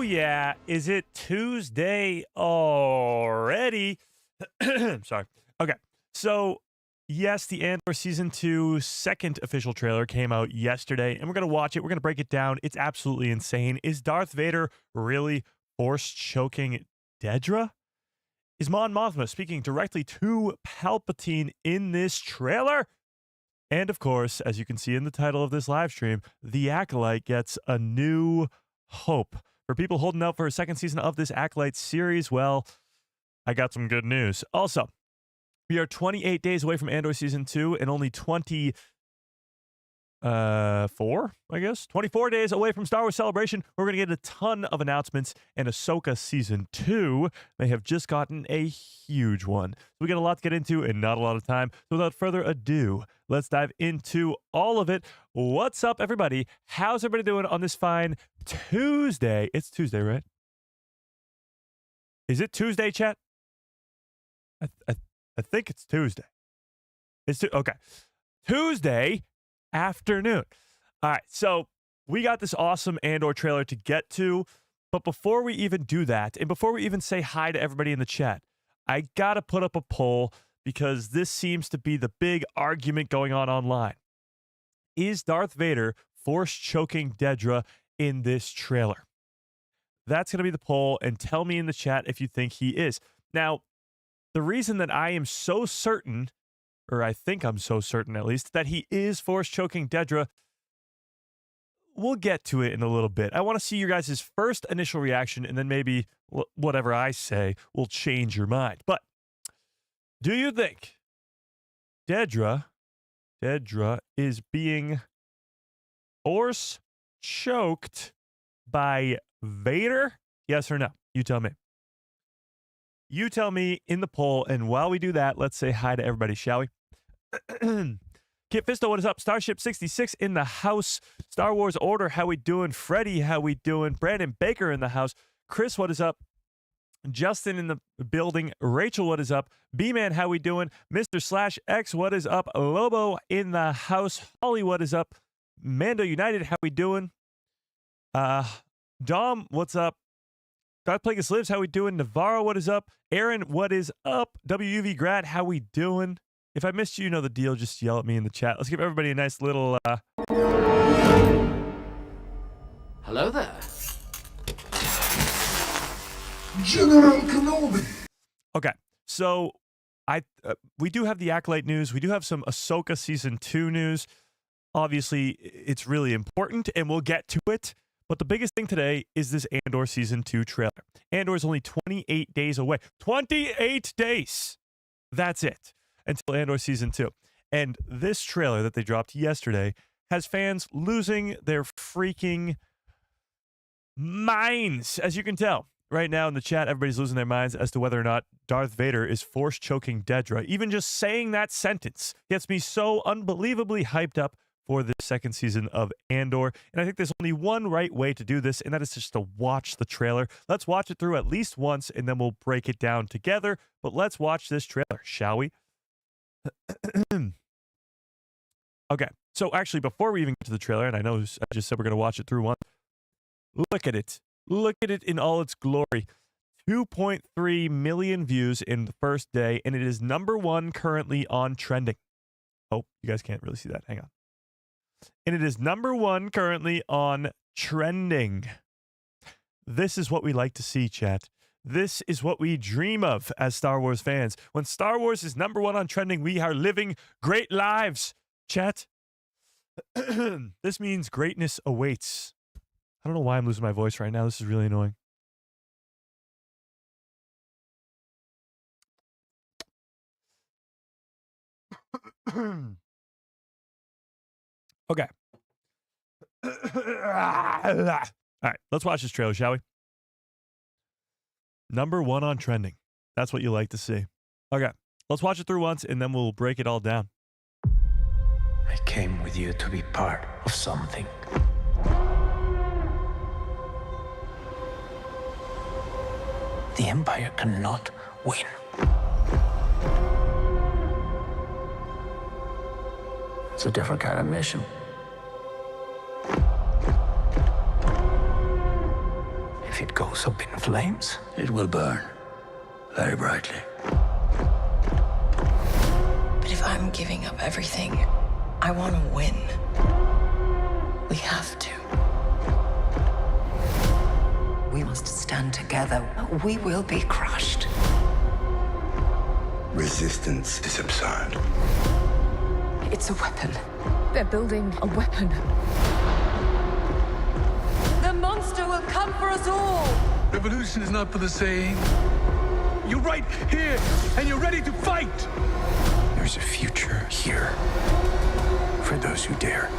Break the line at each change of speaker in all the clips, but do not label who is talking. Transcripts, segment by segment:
Oh, yeah. Is it Tuesday already? Sorry. Okay. So, yes, the Andor Season 2 second official trailer came out yesterday, and we're going to watch it. We're going to break it down. It's absolutely insane. Is Darth Vader really force-choking Dedra? Is Mon Mothma speaking directly to Palpatine in this trailer? And, of course, as you can see in the title of this live stream, the Acolyte gets a new hope. For people holding out for a second season of this Acolyte series, well, I got some good news. Also, we are 28 days away from Andor Season 2 and only 24 days away from Star Wars Celebration. We're going to get a ton of announcements, and Ahsoka Season 2 may have just gotten a huge one. So we got a lot to get into and not a lot of time. So without further ado, let's dive into all of it. What's up, everybody? How's everybody doing on this fine Tuesday? It's Tuesday, right? Is it Tuesday, chat? I think it's Tuesday. Okay. Tuesday afternoon. All right, so we got this awesome Andor trailer to get to, but before we even do that, and before we even say hi to everybody in the chat, I gotta put up a poll because this seems to be the big argument going on online. Is Darth Vader force-choking Dedra in this trailer? That's gonna be the poll, and tell me in the chat if you think he is. Now, the reason that I am so certain, or I think I'm so certain at least, that he is force-choking Dedra, we'll get to it in a little bit. I want to see your guys' first initial reaction, and then maybe whatever I say will change your mind. But do you think Dedra is being force-choked by Vader? Yes or no? You tell me. You tell me in the poll, and while we do that, let's say hi to everybody, shall we? Kit Fisto, what is up? Starship 66 in the house. Star Wars Order, how we doing? Freddie, how we doing? Brandon Baker in the house. Chris, what is up? Justin in the building. Rachel, what is up? B-Man, how we doing? Mr. / X, what is up? Lobo in the house. Holly, what is up? Mando United, how we doing? Dom, what's up? Darth Plagueis Lives, how we doing? Navarro, what is up? Aaron, what is up? WUV Grad, how we doing? If I missed you, you know the deal. Just yell at me in the chat. Let's give everybody a nice little...
Hello there.
General Kenobi.
Okay, so we do have the Acolyte news. We do have some Ahsoka Season 2 news. Obviously, it's really important, and we'll get to it. But the biggest thing today is this Andor Season 2 trailer. Andor is only 28 days away. 28 days! That's it. Until Andor Season 2. And this trailer that they dropped yesterday has fans losing their freaking minds. As you can tell, right now in the chat, everybody's losing their minds as to whether or not Darth Vader is force-choking Dedra. Even just saying that sentence gets me so unbelievably hyped up for the second season of Andor. And I think there's only one right way to do this, and that is just to watch the trailer. Let's watch it through at least once, and then we'll break it down together. But let's watch this trailer, shall we? Okay, so actually, before we even get to the trailer, and I know I just said we're going to watch it through once, look at it. Look at it in all its glory. 2.3 million views in the first day, and it is #1 currently on trending. Oh, you guys can't really see that. Hang on. And it is #1 currently on trending. This is what we like to see, chat. This is what we dream of as Star Wars fans. When Star Wars is #1 on trending, we are living great lives, chat. This means greatness awaits. I don't know why I'm losing my voice right now. This is really annoying. Okay. All right, let's watch this trailer, shall we? #1 on trending. That's what you like to see. Okay, let's watch it through once, and then we'll break it all down.
I came with you to be part of something. The Empire cannot win. It's a different kind of mission. If if it goes up in flames?
It will burn very brightly.
But if I'm giving up everything, I want to win. We have to. We must stand together. We will be crushed.
Resistance is absurd.
It's a weapon. They're building a weapon. The monster will come for us all.
Revolution is not for the saying. You're right here, and you're ready to fight.
There's a future here for those who dare.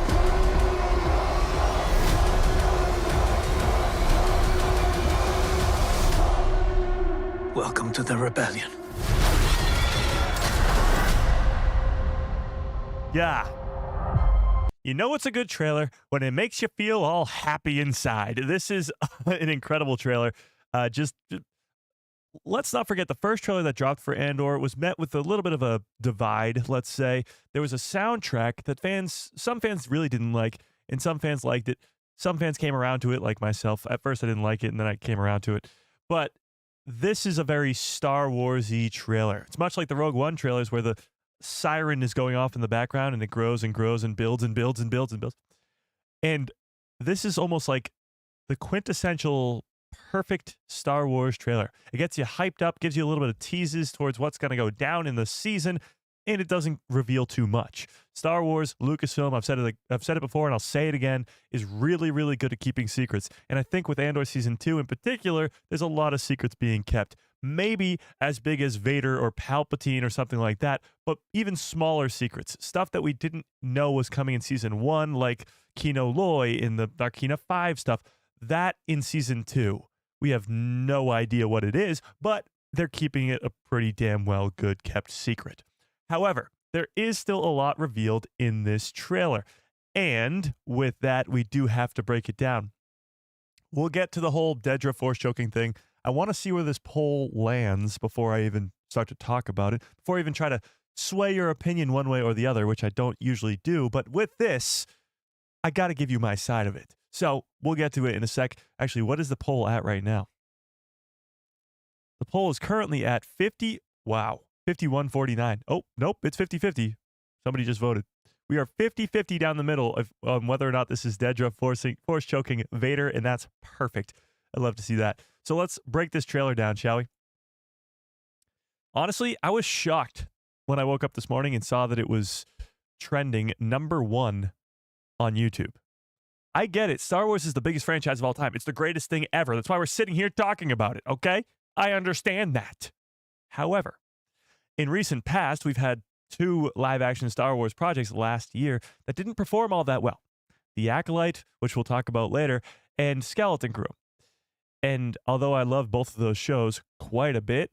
Welcome to the rebellion.
Yeah. You know it's a good trailer when it makes you feel all happy inside. This is an incredible trailer. Let's not forget the first trailer that dropped for Andor was met with a little bit of a divide, let's say. There was a soundtrack that some fans really didn't like, and some fans liked it. Some fans came around to it, like myself. At first I didn't like it, and then I came around to it. But this is a very Star Wars-y trailer. It's much like the Rogue One trailers where the siren is going off in the background and it grows and grows and builds and builds and builds and builds. And this is almost like the quintessential perfect Star Wars trailer. It gets you hyped up, gives you a little bit of teases towards what's going to go down in the season, and it doesn't reveal too much. Star Wars, Lucasfilm, I've said it before and I'll say it again, is really, really good at keeping secrets. And I think with Andor Season 2 in particular, there's a lot of secrets being kept. Maybe as big as Vader or Palpatine or something like that, but even smaller secrets. Stuff that we didn't know was coming in Season 1, like Kino Loy in the Narkina 5 stuff. That in Season 2, we have no idea what it is, but they're keeping it a pretty damn well good kept secret. However, there is still a lot revealed in this trailer. And with that, we do have to break it down. We'll get to the whole Dedra force choking thing. I want to see where this poll lands before I even start to talk about it, before I even try to sway your opinion one way or the other, which I don't usually do. But with this, I got to give you my side of it. So we'll get to it in a sec. Actually, what is the poll at right now? The poll is currently at 51-49. Oh, nope, it's 50-50. Somebody just voted. We are 50-50 down the middle on whether or not this is Dedra force choking Vader, and that's perfect. I'd love to see that. So let's break this trailer down, shall we? Honestly, I was shocked when I woke up this morning and saw that it was trending #1 on YouTube. I get it. Star Wars is the biggest franchise of all time. It's the greatest thing ever. That's why we're sitting here talking about it, okay? I understand that. However, in recent past, we've had 2 live-action Star Wars projects last year that didn't perform all that well. The Acolyte, which we'll talk about later, and Skeleton Crew. And although I love both of those shows quite a bit,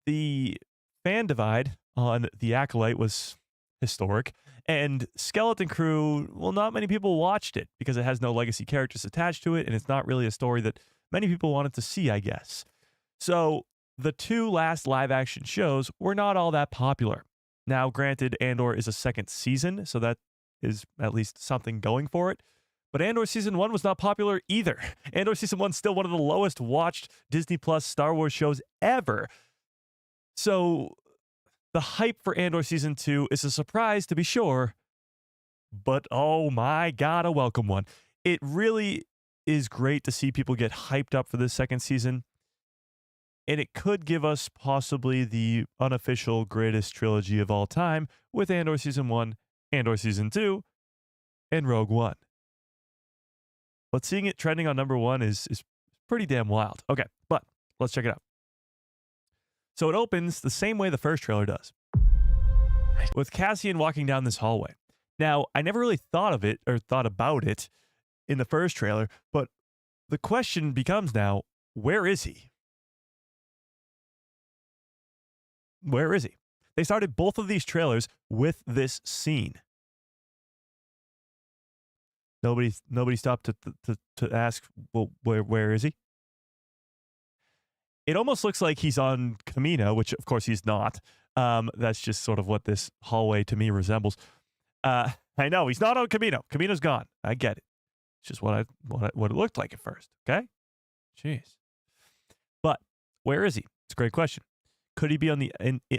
the fan divide on The Acolyte was historic. And Skeleton Crew, well, not many people watched it because it has no legacy characters attached to it, and it's not really a story that many people wanted to see, I guess. So the 2 last live-action shows were not all that popular. Now, granted, Andor is a second season, so that is at least something going for it. But Andor Season 1 was not popular either. Andor Season 1 is still one of the lowest watched Disney Plus Star Wars shows ever. So the hype for Andor Season 2 is a surprise, to be sure, but oh my God, a welcome one. It really is great to see people get hyped up for this second season, and it could give us possibly the unofficial greatest trilogy of all time with Andor Season 1, Andor Season 2, and Rogue One. But seeing it trending on #1 is pretty damn wild. Okay, but let's check it out. So it opens the same way the first trailer does, with Cassian walking down this hallway. Now, I never really thought of it or thought about it in the first trailer, but the question becomes now, where is he? Where is he? They started both of these trailers with this scene. Nobody stopped to ask, well, where is he? It almost looks like he's on Camino, which of course he's not. That's just sort of what this hallway to me resembles. I know he's not on Camino. Camino's gone. I get it. It's just what it looked like at first. Okay, Jeez. But where is he? It's a great question. Could he be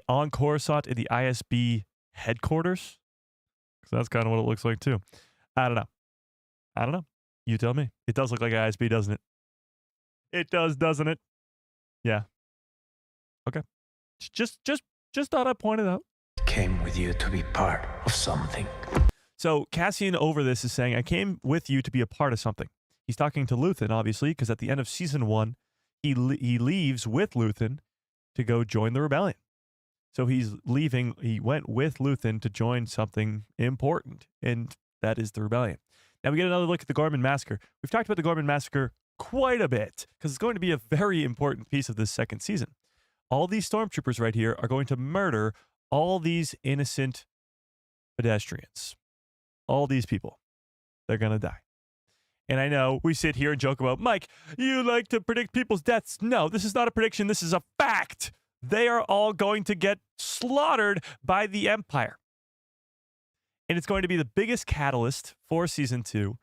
on Coruscant in the ISB headquarters? Because that's kind of what it looks like too. I don't know. You tell me. It does look like ISB, doesn't it? It does, doesn't it? Yeah. Okay. Just thought I'd point it out.
I came with you to be part of something.
So Cassian over this is saying, I came with you to be a part of something. He's talking to Luthen, obviously, because at the end of season 1, he leaves with Luthen to go join the rebellion. So he's leaving. He went with Luthen to join something important, and that is the rebellion. Now we get another look at the Gorman Massacre. We've talked about the Gorman Massacre quite a bit because it's going to be a very important piece of this second season. All these stormtroopers right here are going to murder all these innocent pedestrians. All these people. They're going to die. And I know we sit here and joke about, Mike, you like to predict people's deaths. No, this is not a prediction. This is a fact. They are all going to get slaughtered by the Empire. And it's going to be the biggest catalyst for season 2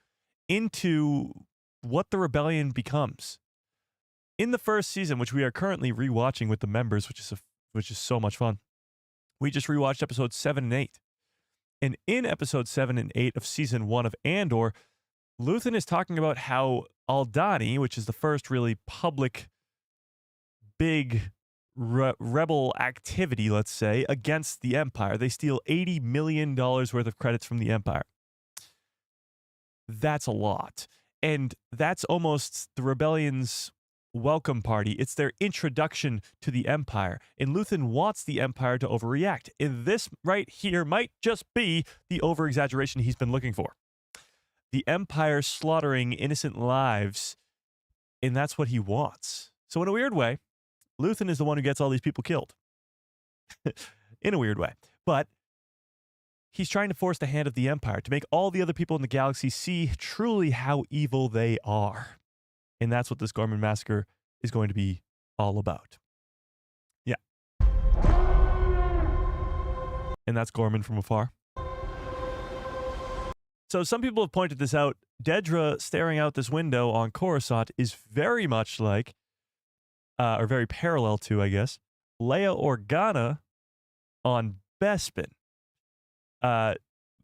into what the rebellion becomes. In the first season, which we are currently rewatching with the members, which is so much fun, we just rewatched episodes 7 and 8. And in episodes 7 and 8 of season 1 of Andor, Luthen is talking about how Aldhani, which is the first really public, big rebel activity, let's say, against the Empire. They steal $80 million worth of credits from the Empire. That's a lot. And that's almost the rebellion's welcome party. It's their introduction to the Empire. And Luthen wants the Empire to overreact. And this right here might just be the over-exaggeration he's been looking for. The Empire slaughtering innocent lives, and that's what he wants. So in a weird way, Luthen is the one who gets all these people killed. In a weird way. But he's trying to force the hand of the Empire to make all the other people in the galaxy see truly how evil they are. And that's what this Gorman Massacre is going to be all about. Yeah. And that's Gorman from afar. So some people have pointed this out. Dedra staring out this window on Coruscant is very much like, or very parallel to, I guess, Leia Organa on Bespin.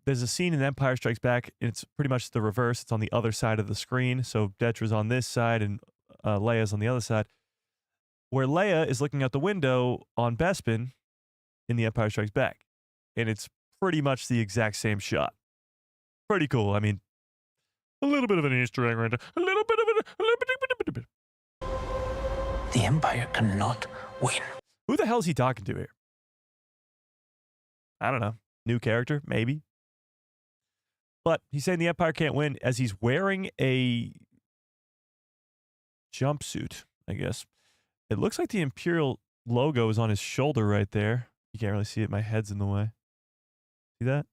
There's a scene in Empire Strikes Back, and it's pretty much the reverse. It's on the other side of the screen. So Dedra's on this side, and Leia's on the other side, where Leia is looking out the window on Bespin in The Empire Strikes Back. And it's pretty much the exact same shot. Pretty cool. I mean, a little bit of an Easter egg right there. A little bit of it.
The Empire cannot win.
Who the hell is he talking to here? I don't know. New character, maybe. But he's saying the Empire can't win as he's wearing a jumpsuit, I guess. It looks like the Imperial logo is on his shoulder right there. You can't really see it. My head's in the way. See that?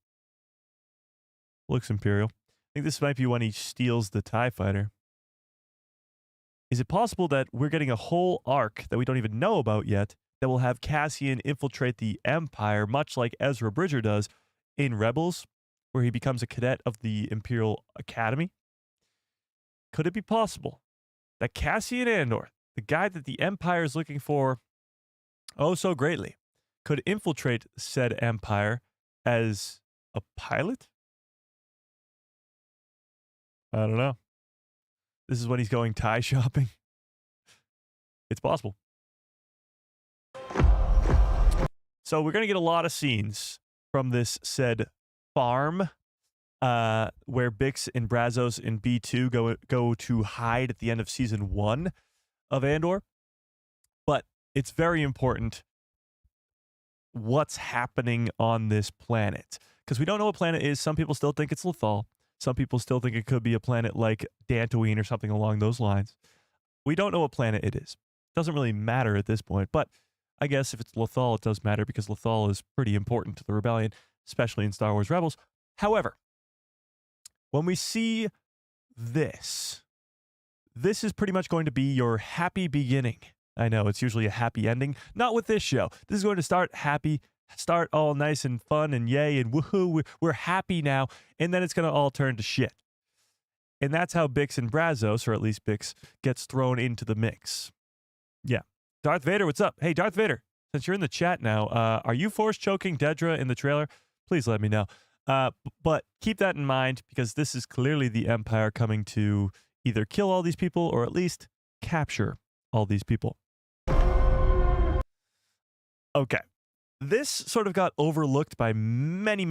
Looks Imperial. I think this might be when he steals the TIE fighter. Is it possible that we're getting a whole arc that we don't even know about yet that will have Cassian infiltrate the Empire, much like Ezra Bridger does in Rebels, where he becomes a cadet of the Imperial Academy? Could it be possible that Cassian Andor, the guy that the Empire is looking for oh so greatly, could infiltrate said Empire as a pilot? I don't know. This is when he's going tie shopping. It's possible. So we're going to get a lot of scenes from this said farm where Bix and Brazos and B2 go to hide at the end of season 1 of Andor. But it's very important what's happening on this planet. Because we don't know what planet is. Some people still think it's Lothal. Some people still think it could be a planet like Dantooine or something along those lines. We don't know what planet it is. It doesn't really matter at this point, but I guess if it's Lothal, it does matter because Lothal is pretty important to the rebellion, especially in Star Wars Rebels. However, when we see this is pretty much going to be your happy beginning. I know it's usually a happy ending. Not with this show. This is going to start happy, start all nice and fun and yay and woohoo. We're happy now. And then it's going to all turn to shit. And that's how Bix and Brazos, or at least Bix, gets thrown into the mix. Yeah. Darth Vader, what's up? Hey, Darth Vader, since you're in the chat now, are you force choking Dedra in the trailer? Please let me know. But keep that in mind, because this is clearly the Empire coming to either kill all these people or at least capture all these people. Okay. This sort of got overlooked by many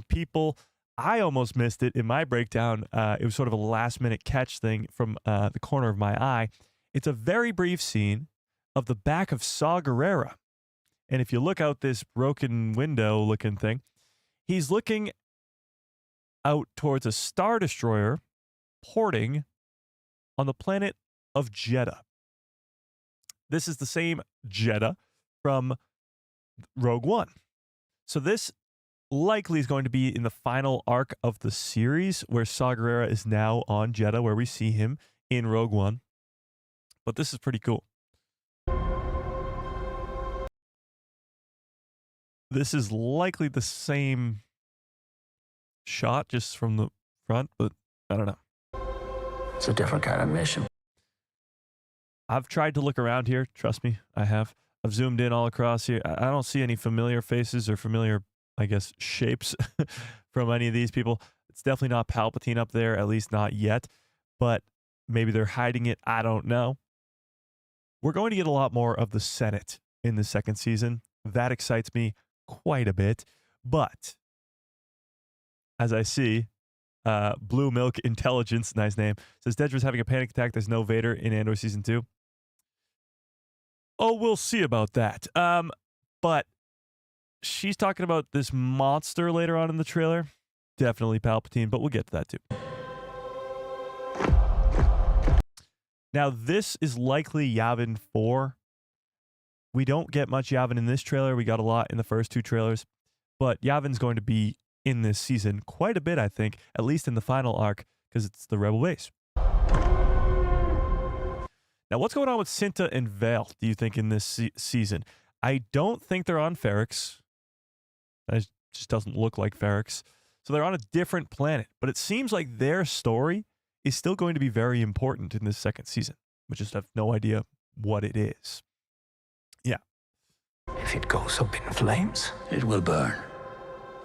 people. I almost missed it in my breakdown. It was sort of a last-minute catch thing from the corner of my eye. It's a very brief scene of the back of Saw Gerrera. And if you look out this broken window-looking thing, he's looking out towards a Star Destroyer porting on the planet of Jeddah. This is the same Jeddah from Rogue One. So this likely is going to be in the final arc of the series, where Saw Gerrera is now on Jeddah, where we see him in Rogue One. But this is pretty cool. This is likely the same shot, just from the front, but I don't know.
It's a different kind of mission.
I've tried to look around here. Trust me, I have. I've zoomed in all across here. I don't see any familiar faces or familiar, I guess, shapes from any of these people. It's definitely not Palpatine up there, at least not yet. But maybe they're hiding it. I don't know. We're going to get a lot more of the Senate in the second season. That excites me quite a bit. But as I see, Blue Milk Intelligence, nice name, says Dedra's having a panic attack. There's no Vader in Andor Season 2. Oh, we'll see about that. But she's talking about this monster later on in the trailer. Definitely Palpatine, but we'll get to that too. Now, this is likely Yavin 4. We don't get much Yavin in this trailer. We got a lot in the first two trailers. But Yavin's going to be in this season quite a bit, I think, at least in the final arc, because it's the Rebel base. Now, what's going on with Cinta and Vale, do you think, in this season? I don't think they're on Ferrix. It just doesn't look like Ferrix. So they're on a different planet. But it seems like their story is still going to be very important in this second season. We just have no idea what it is. Yeah.
If it goes up in flames,
It will burn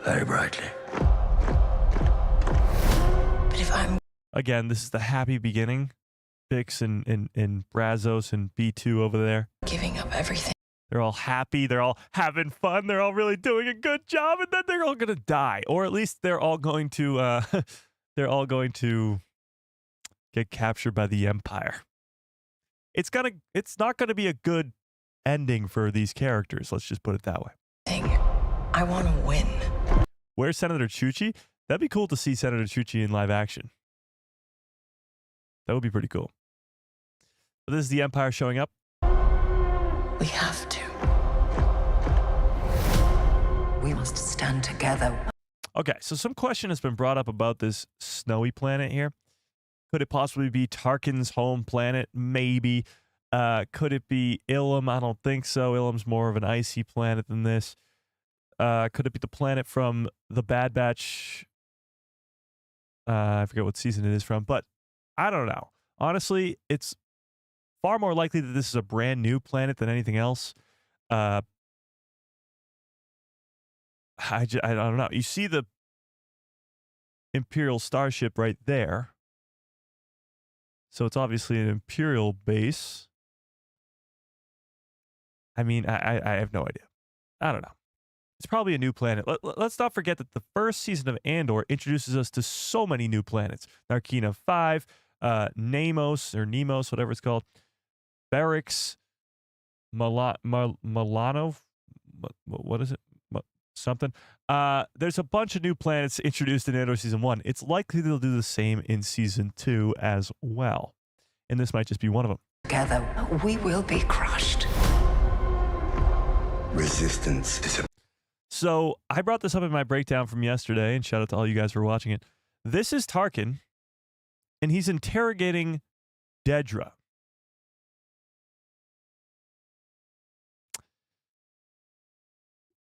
very brightly.
But if I'm
Again, this is the happy beginning. Bix and Brazos and B2 over there.
giving up everything,
They're all happy. They're all having fun. They're all really doing a good job. And then they're all going to die. Or at least they're all going to get captured by the Empire. It's not gonna be a good ending for these characters. Let's just put it that way.
I want to win.
Where's Senator Chuchi? That'd be cool to see Senator Chuchi in live action. That would be pretty cool. But this is the Empire showing up.
We have to.
We must stand together.
Okay, so some question has been brought up about this snowy planet here. Could it possibly be Tarkin's home planet? Maybe. Could it be Ilum? I don't think so. Ilum's more of an icy planet than this. Could it be the planet from the Bad Batch? I forget what season it is from, but I don't know. Honestly, it's far more likely that this is a brand new planet than anything else. I don't know. You see the Imperial starship right there. So it's obviously an Imperial base. I mean, I have no idea. I don't know. It's probably a new planet. Let's not forget that the first season of Andor introduces us to so many new planets. Narkina 5, Nemos, or Nemos, whatever it's called. Ferrix, Milano, what is it? Something. There's a bunch of new planets introduced in Andor Season 1. It's likely they'll do the same in Season 2 as well. And this might just be one of them.
Together, we will be crushed.
Resistance is a
So I brought this up in my breakdown from yesterday, and shout out to all you guys for watching it. This is Tarkin, and he's interrogating Dedra.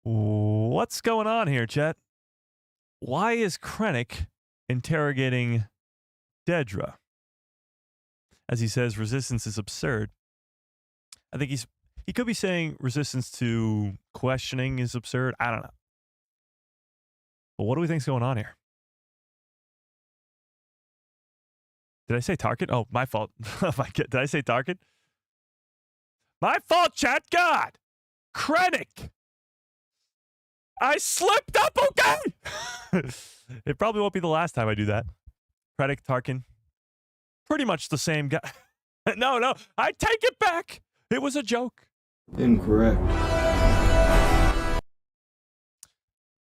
What's going on here, Chet? Why is Krennic interrogating Dedra. As he says, resistance is absurd. I think he could be saying resistance to questioning is absurd. I don't know. But what do we think's going on here? Did I say Tarkin? Oh, my fault. Did I say Tarkin? My fault, chat. God. Krennic. I slipped up, okay? It probably won't be the last time I do that. Krennic, Tarkin. Pretty much the same guy. No, I take it back. It was a joke.
Incorrect.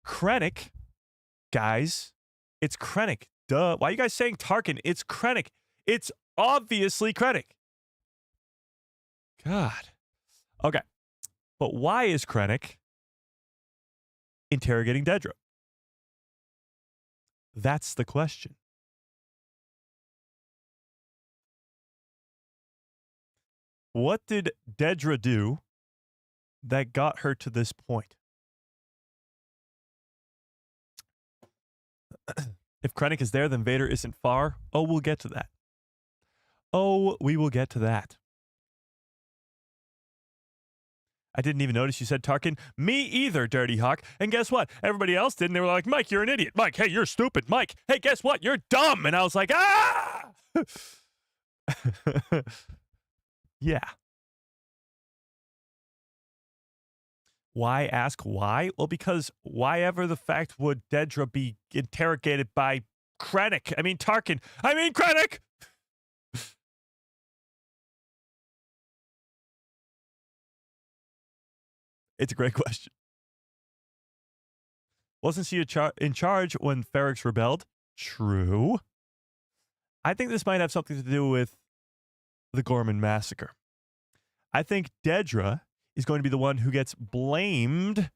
Krennic, guys. It's Krennic. Duh. Why are you guys saying Tarkin? It's Krennic. It's obviously Krennic. God. Okay. But why is Krennic interrogating Dedra? That's the question. What did Dedra do that got her to this point? If Krennic is there, then Vader isn't far. Oh, we'll get to that. Oh, we will get to that. I didn't even notice you said Tarkin. Me either, Dirty Hawk. And guess what? Everybody else did, and they were like, Mike, you're an idiot. Mike, hey, you're stupid. Mike, hey, guess what? You're dumb. And I was like, ah! Yeah. Why ask why? Well, because why ever the fact would Dedra be interrogated by Krennic? I mean, Tarkin. I mean, Krennic! It's a great question. Wasn't she in charge when Ferrix rebelled? True. I think this might have something to do with the Gorman massacre. I think Dedra is going to be the one who gets blamed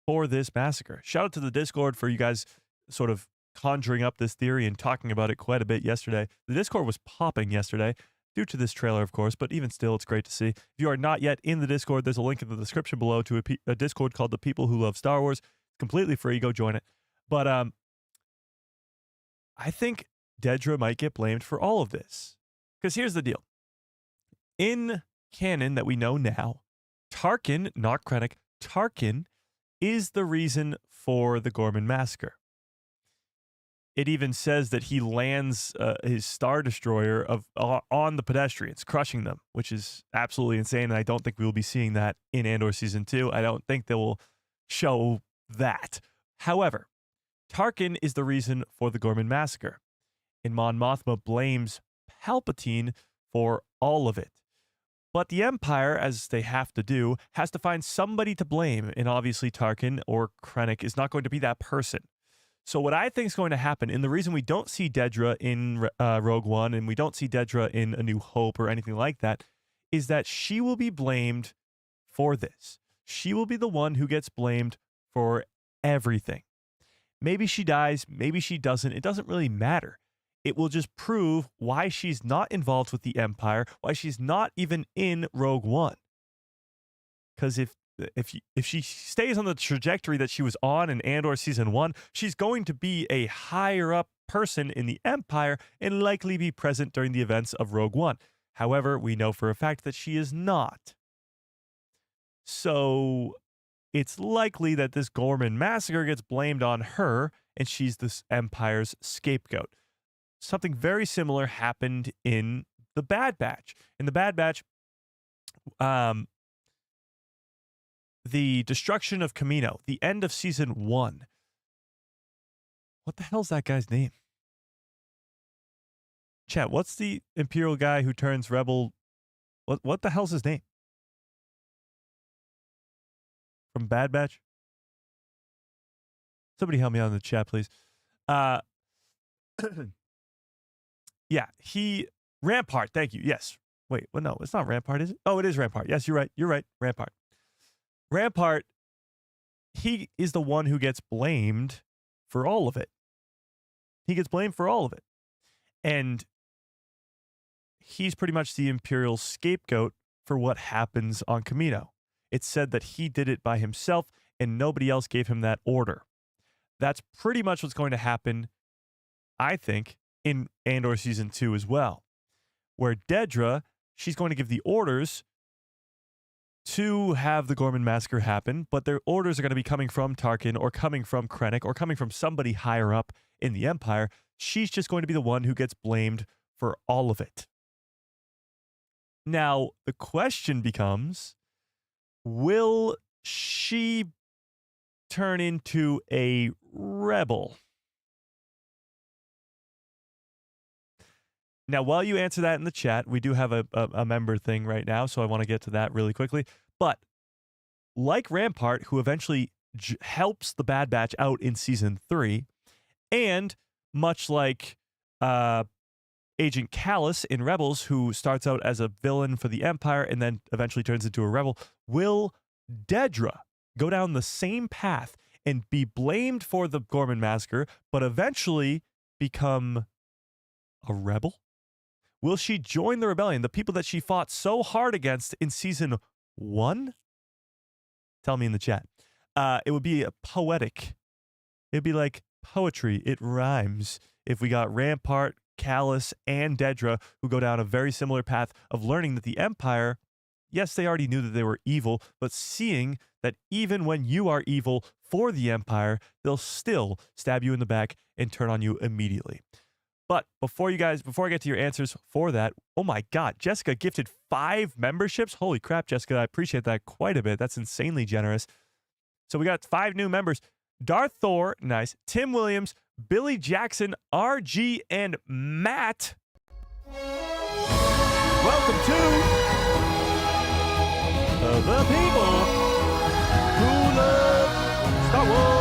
for this massacre. Shout out to the Discord for you guys sort of conjuring up this theory and talking about it quite a bit yesterday. The Discord was popping yesterday due to this trailer, of course, but even still, it's great to see. If you are not yet in the Discord, there's a link in the description below to a Discord called The People Who Love Star Wars. It's completely free. Go join it. But I think Dedra might get blamed for all of this. Because here's the deal. In canon that we know now, Tarkin, not Krennic, Tarkin is the reason for the Gorman massacre. It even says that he lands his Star Destroyer on the pedestrians, crushing them, which is absolutely insane, and I don't think we will be seeing that in Andor Season 2. I don't think they will show that. However, Tarkin is the reason for the Gorman massacre, and Mon Mothma blames Palpatine for all of it. But the Empire, as they have to do, has to find somebody to blame, and obviously Tarkin or Krennic is not going to be that person. So what I think is going to happen, and the reason we don't see Dedra in Rogue One and we don't see Dedra in A New Hope or anything like that, is that she will be blamed for this. She will be the one who gets blamed for everything. Maybe she dies, maybe she doesn't. It doesn't really matter. It will just prove why she's not involved with the Empire, why she's not even in Rogue One. Because if she stays on the trajectory that she was on in Andor Season 1, she's going to be a higher up person in the Empire and likely be present during the events of Rogue One. However, we know for a fact that she is not. So it's likely that this Gorman massacre gets blamed on her and she's this Empire's scapegoat. Something very similar happened in The Bad Batch. In The Bad Batch, the destruction of Kamino, the end of Season 1. What the hell's that guy's name? Chat, what's the Imperial guy who turns rebel? What the hell's his name? From Bad Batch? Somebody help me out in the chat, please. Yeah, Rampart, thank you. Yes. Wait, well, no, it's not Rampart, is it? Oh, it is Rampart. Yes, you're right. You're right. Rampart. Rampart, he is the one who gets blamed for all of it. He gets blamed for all of it. And he's pretty much the Imperial scapegoat for what happens on Kamino. It's said that he did it by himself and nobody else gave him that order. That's pretty much what's going to happen, I think, in Andor Season 2 as well, where Dedra, she's going to give the orders to have the Gorman Massacre happen, but their orders are going to be coming from Tarkin or coming from Krennic or coming from somebody higher up in the Empire. She's just going to be the one who gets blamed for all of it. Now, the question becomes, will she turn into a rebel? Now, while you answer that in the chat, we do have a member thing right now, so I want to get to that really quickly. But like Rampart, who eventually helps the Bad Batch out in Season 3, and much like Agent Callus in Rebels, who starts out as a villain for the Empire and then eventually turns into a rebel, will Dedra go down the same path and be blamed for the Gorman Massacre, but eventually become a rebel? Will she join the rebellion, the people that she fought so hard against in Season 1? Tell me in the chat. It would be poetic. It'd be like poetry. It rhymes if we got Rampart, Callus, and Dedra, who go down a very similar path of learning that the Empire, yes, they already knew that they were evil, but seeing that even when you are evil for the Empire, they'll still stab you in the back and turn on you immediately. But before I get to your answers for that, oh my God, Jessica gifted 5 memberships. Holy crap, Jessica, I appreciate that quite a bit. That's insanely generous. So we got 5 new members. Darth Thor, nice. Tim Williams, Billy Jackson, RG, and Matt. Welcome to the people who love Star Wars.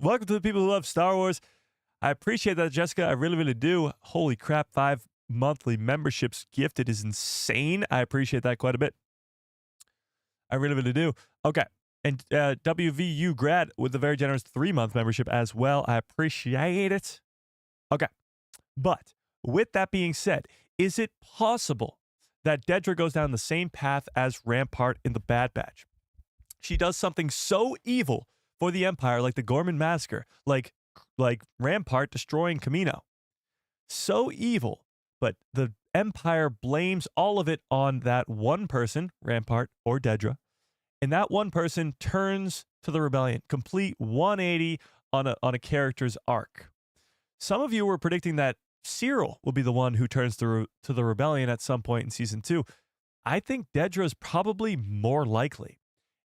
Welcome to the people who love Star Wars. I appreciate that, Jessica. I really, really do. Holy crap, 5 monthly memberships gifted is insane. I appreciate that quite a bit. I really, really do. Okay. And WVU grad with a very generous 3-month membership as well. I appreciate it. Okay. But with that being said, is it possible that Dedra goes down the same path as Rampart in the Bad Batch? She does something so evil for the Empire, like the Gorman Massacre, like Rampart destroying Kamino. So evil, but the Empire blames all of it on that one person, Rampart or Dedra, and that one person turns to the rebellion. Complete 180 on a character's arc. Some of you were predicting that Cyril will be the one who turns to the rebellion at some point in Season 2. I think Dedra is probably more likely.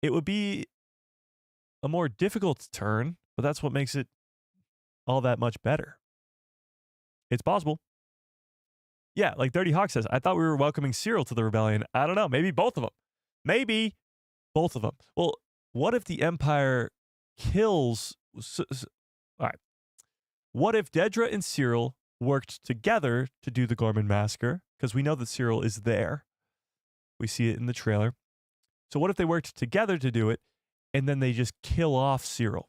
It would be a more difficult turn, but that's what makes it all that much better. It's possible. Yeah, like Dirty Hawk says, I thought we were welcoming Cyril to the rebellion. I don't know. Maybe both of them. Maybe both of them. Well, what if the Empire kills... all right. What if Dedra and Cyril worked together to do the Gorman Massacre? Because we know that Cyril is there. We see it in the trailer. So what if they worked together to do it, and then they just kill off Cyril?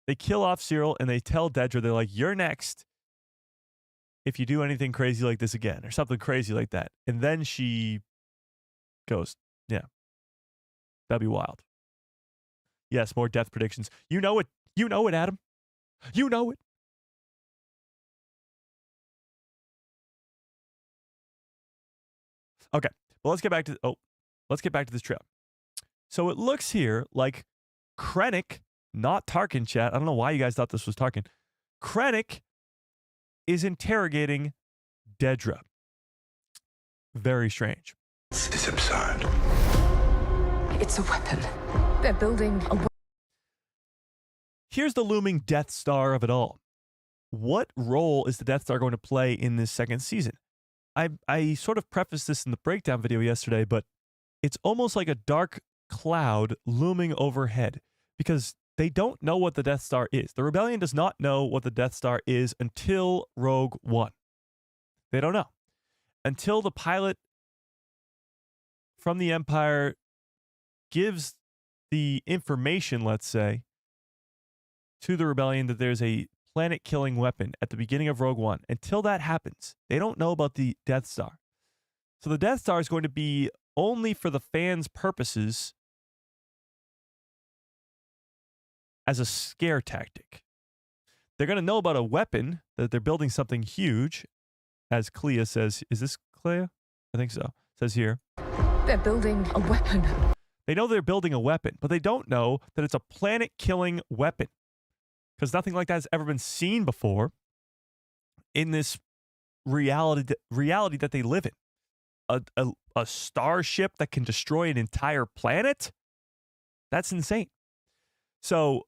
They kill off Cyril, and they tell Dedra, they're like, you're next if you do anything crazy like this again, or something crazy like that. And then she goes, yeah. That'd be wild. Yes, more death predictions. You know it. You know it, Adam. You know it. Okay. Well, let's get back to this trailer. So it looks here like Krennic, not Tarkin, chat. I don't know why you guys thought this was Tarkin. Krennic is interrogating Dedra. Very strange.
This is absurd.
It's a weapon. They're building a weapon.
Here's the looming Death Star of it all. What role is the Death Star going to play in this second season? I sort of prefaced this in the breakdown video yesterday, but it's almost like a dark cloud looming overhead because they don't know what the Death Star is. The Rebellion does not know what the Death Star is until Rogue One. They don't know. Until the pilot from the Empire gives the information, let's say, to the Rebellion that there's a planet-killing weapon at the beginning of Rogue One. Until that happens, they don't know about the Death Star. So the Death Star is going to be only for the fans' purposes as a scare tactic. They're going to know about a weapon, that they're building something huge, as Clea says. Is this Clea? I think so. Says here.
They're building a weapon.
They know they're building a weapon, but they don't know that it's a planet-killing weapon, because nothing like that has ever been seen before in this reality that they live in. A starship that can destroy an entire planet? That's insane. So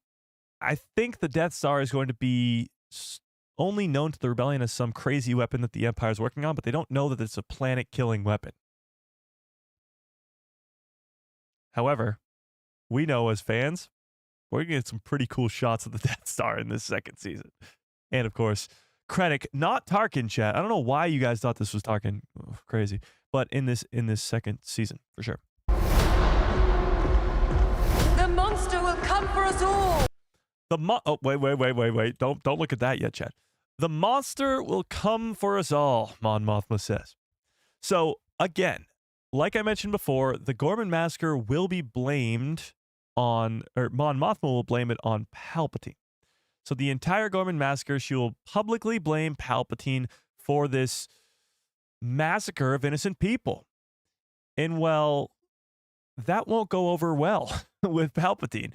I think the Death Star is going to be only known to the Rebellion as some crazy weapon that the Empire is working on, but they don't know that it's a planet-killing weapon. However, we know as fans, we're going to get some pretty cool shots of the Death Star in this second season. And of course, Krennic, not Tarkin, chat. I don't know why you guys thought this was Tarkin. Oh, crazy. But in this second season, for sure.
The monster will come for us all.
Wait. Don't look at that yet, chat. The monster will come for us all, Mon Mothma says. So, again, like I mentioned before, the Gorman Massacre will be blamed on, or Mon Mothma will blame it on Palpatine. So the entire Gorman Massacre, she will publicly blame Palpatine for this massacre of innocent people. And well, that won't go over well with Palpatine.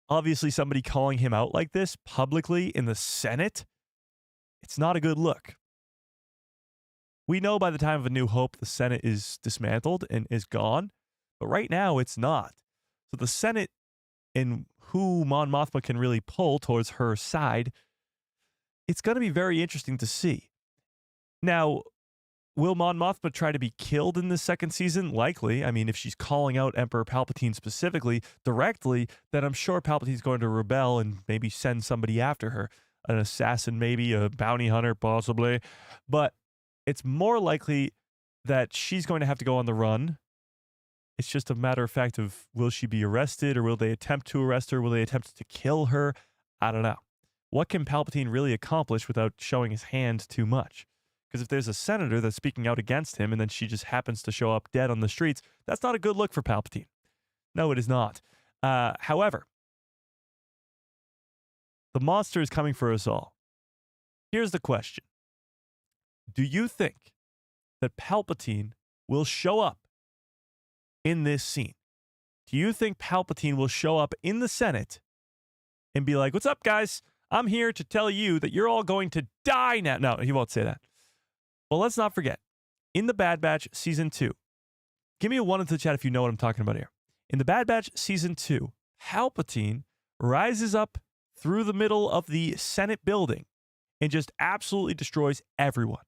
Obviously, somebody calling him out like this publicly in the Senate, it's not a good look. We know by the time of A New Hope, the Senate is dismantled and is gone, but right now it's not. So the Senate, and who Mon Mothma can really pull towards her side, it's going to be very interesting to see. Now, will Mon Mothma try to be killed in this second season? Likely. I mean, if she's calling out Emperor Palpatine specifically, directly, then I'm sure Palpatine's going to rebel and maybe send somebody after her. An assassin, maybe, a bounty hunter, possibly. But it's more likely that she's going to have to go on the run. It's just a matter of fact of, will she be arrested, or will they attempt to arrest her? Will they attempt to kill her? I don't know. What can Palpatine really accomplish without showing his hand too much? Because if there's a senator that's speaking out against him and then she just happens to show up dead on the streets, that's not a good look for Palpatine. No, it is not. However, the monster is coming for us all. Here's the question. Do you think that Palpatine will show up in this scene? Do you think Palpatine will show up in the Senate and be like, "What's up, guys? I'm here to tell you that you're all going to die now." No, he won't say that. Well, let's not forget, in The Bad Batch Season 2, give me a 1 into the chat if you know what I'm talking about here. In The Bad Batch Season 2, Palpatine rises up through the middle of the Senate building and just absolutely destroys everyone.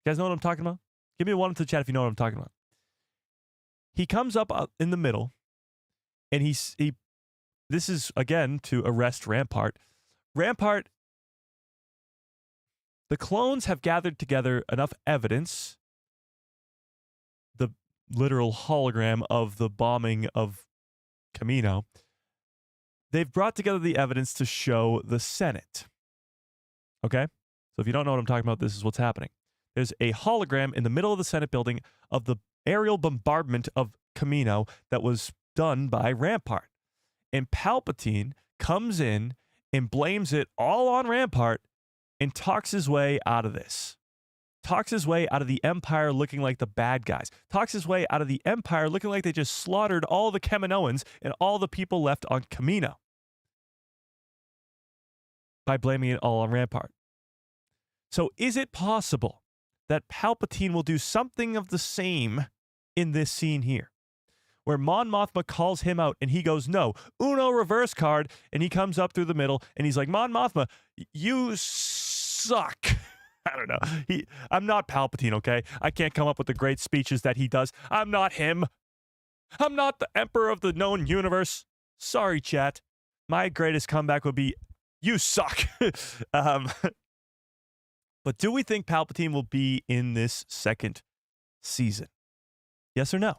You guys know what I'm talking about? Give me a 1 into the chat if you know what I'm talking about. He comes up in the middle, and this is, again, to arrest Rampart. Rampart, the clones have gathered together enough evidence, the literal hologram of the bombing of Kamino. They've brought together the evidence to show the Senate. Okay? So if you don't know what I'm talking about, this is what's happening. There's a hologram in the middle of the Senate building of the aerial bombardment of Kamino that was done by Rampart. And Palpatine comes in and blames it all on Rampart and talks his way out of this. Talks his way out of the Empire looking like the bad guys. Talks his way out of the Empire looking like they just slaughtered all the Kaminoans and all the people left on Kamino by blaming it all on Rampart. So is it possible that Palpatine will do something of the same in this scene here, where Mon Mothma calls him out and he goes, "No, Uno reverse card," and he comes up through the middle and he's like, "Mon Mothma, you suck." I don't know. I'm not Palpatine, okay? I can't come up with the great speeches that he does. I'm not him. I'm not the emperor of the known universe. Sorry, chat. My greatest comeback would be, "You suck." But do we think Palpatine will be in this second season? Yes or no?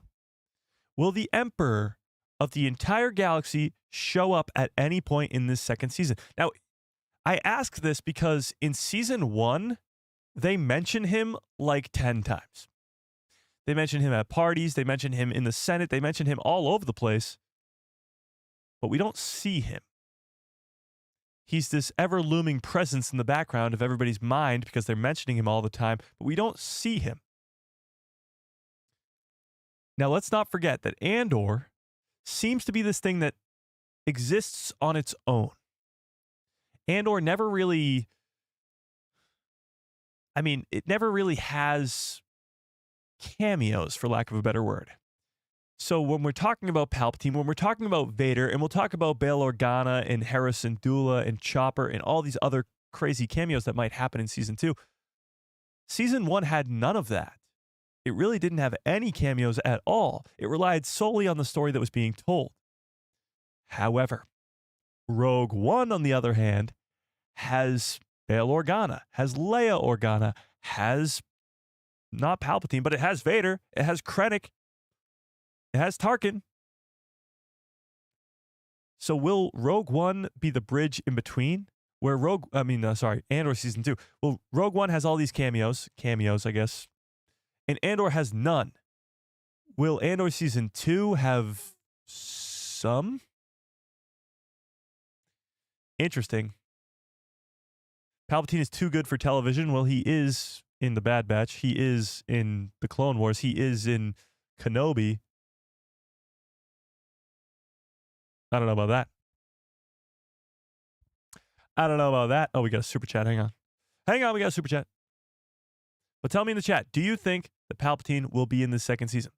Will the Emperor of the entire galaxy show up at any point in this second season? Now, I ask this because in Season 1, they mention him like 10 times. They mention him at parties. They mention him in the Senate. They mention him all over the place. But we don't see him. He's this ever-looming presence in the background of everybody's mind because they're mentioning him all the time, but we don't see him. Now, let's not forget that Andor seems to be this thing that exists on its own. Andor never really... I mean, it never really has cameos, for lack of a better word. So when we're talking about Palpatine, when we're talking about Vader, and we'll talk about Bail Organa and Harrison Dula and Chopper and all these other crazy cameos that might happen in Season 2, Season 1 had none of that. It really didn't have any cameos at all. It relied solely on the story that was being told. However, Rogue One, on the other hand, has Bail Organa, has Leia Organa, has not Palpatine, but it has Vader, it has Krennic, it has Tarkin. So will Rogue One be the bridge in between? Where Andor Season 2. Well, Rogue One has all these cameos, I guess, and Andor has none. Will Andor Season 2 have some? Interesting. Palpatine is too good for television. Well, he is in The Bad Batch. He is in The Clone Wars. He is in Kenobi. I don't know about that. Oh, we got a super chat. Hang on, we got a super chat. But tell me in the chat, do you think that Palpatine will be in this second season?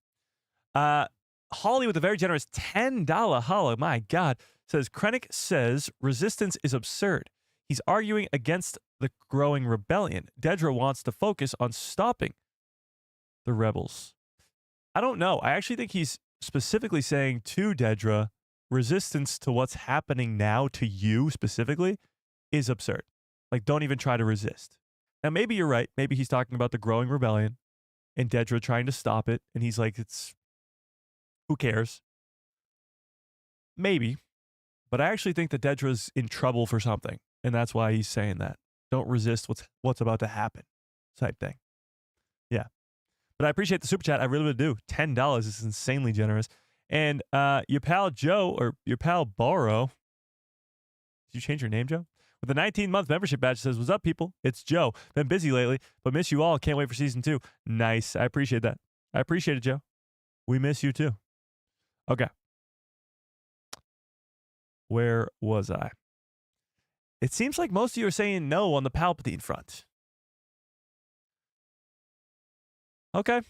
Holly with a very generous $10 hollow, my God, says, Krennic says resistance is absurd. He's arguing against the growing rebellion. Dedra wants to focus on stopping the rebels. I don't know. I actually think he's specifically saying to Dedra, resistance to what's happening now to you specifically is absurd. Like, don't even try to resist. Now, maybe you're right. Maybe he's talking about the growing rebellion and Dedra trying to stop it. And he's like, who cares? Maybe. But I actually think that Dedra's in trouble for something. And that's why he's saying that. Don't resist what's about to happen type thing. Yeah. But I appreciate the super chat. I really do. $10 is insanely generous. And your pal Joe, or your pal Borrow, did you change your name, Joe? With a 19-month membership badge, says, what's up, people? It's Joe. Been busy lately, but miss you all. Can't wait for Season 2. Nice. I appreciate that. I appreciate it, Joe. We miss you too. Okay. Where was I? It seems like most of you are saying no on the Palpatine front. Okay.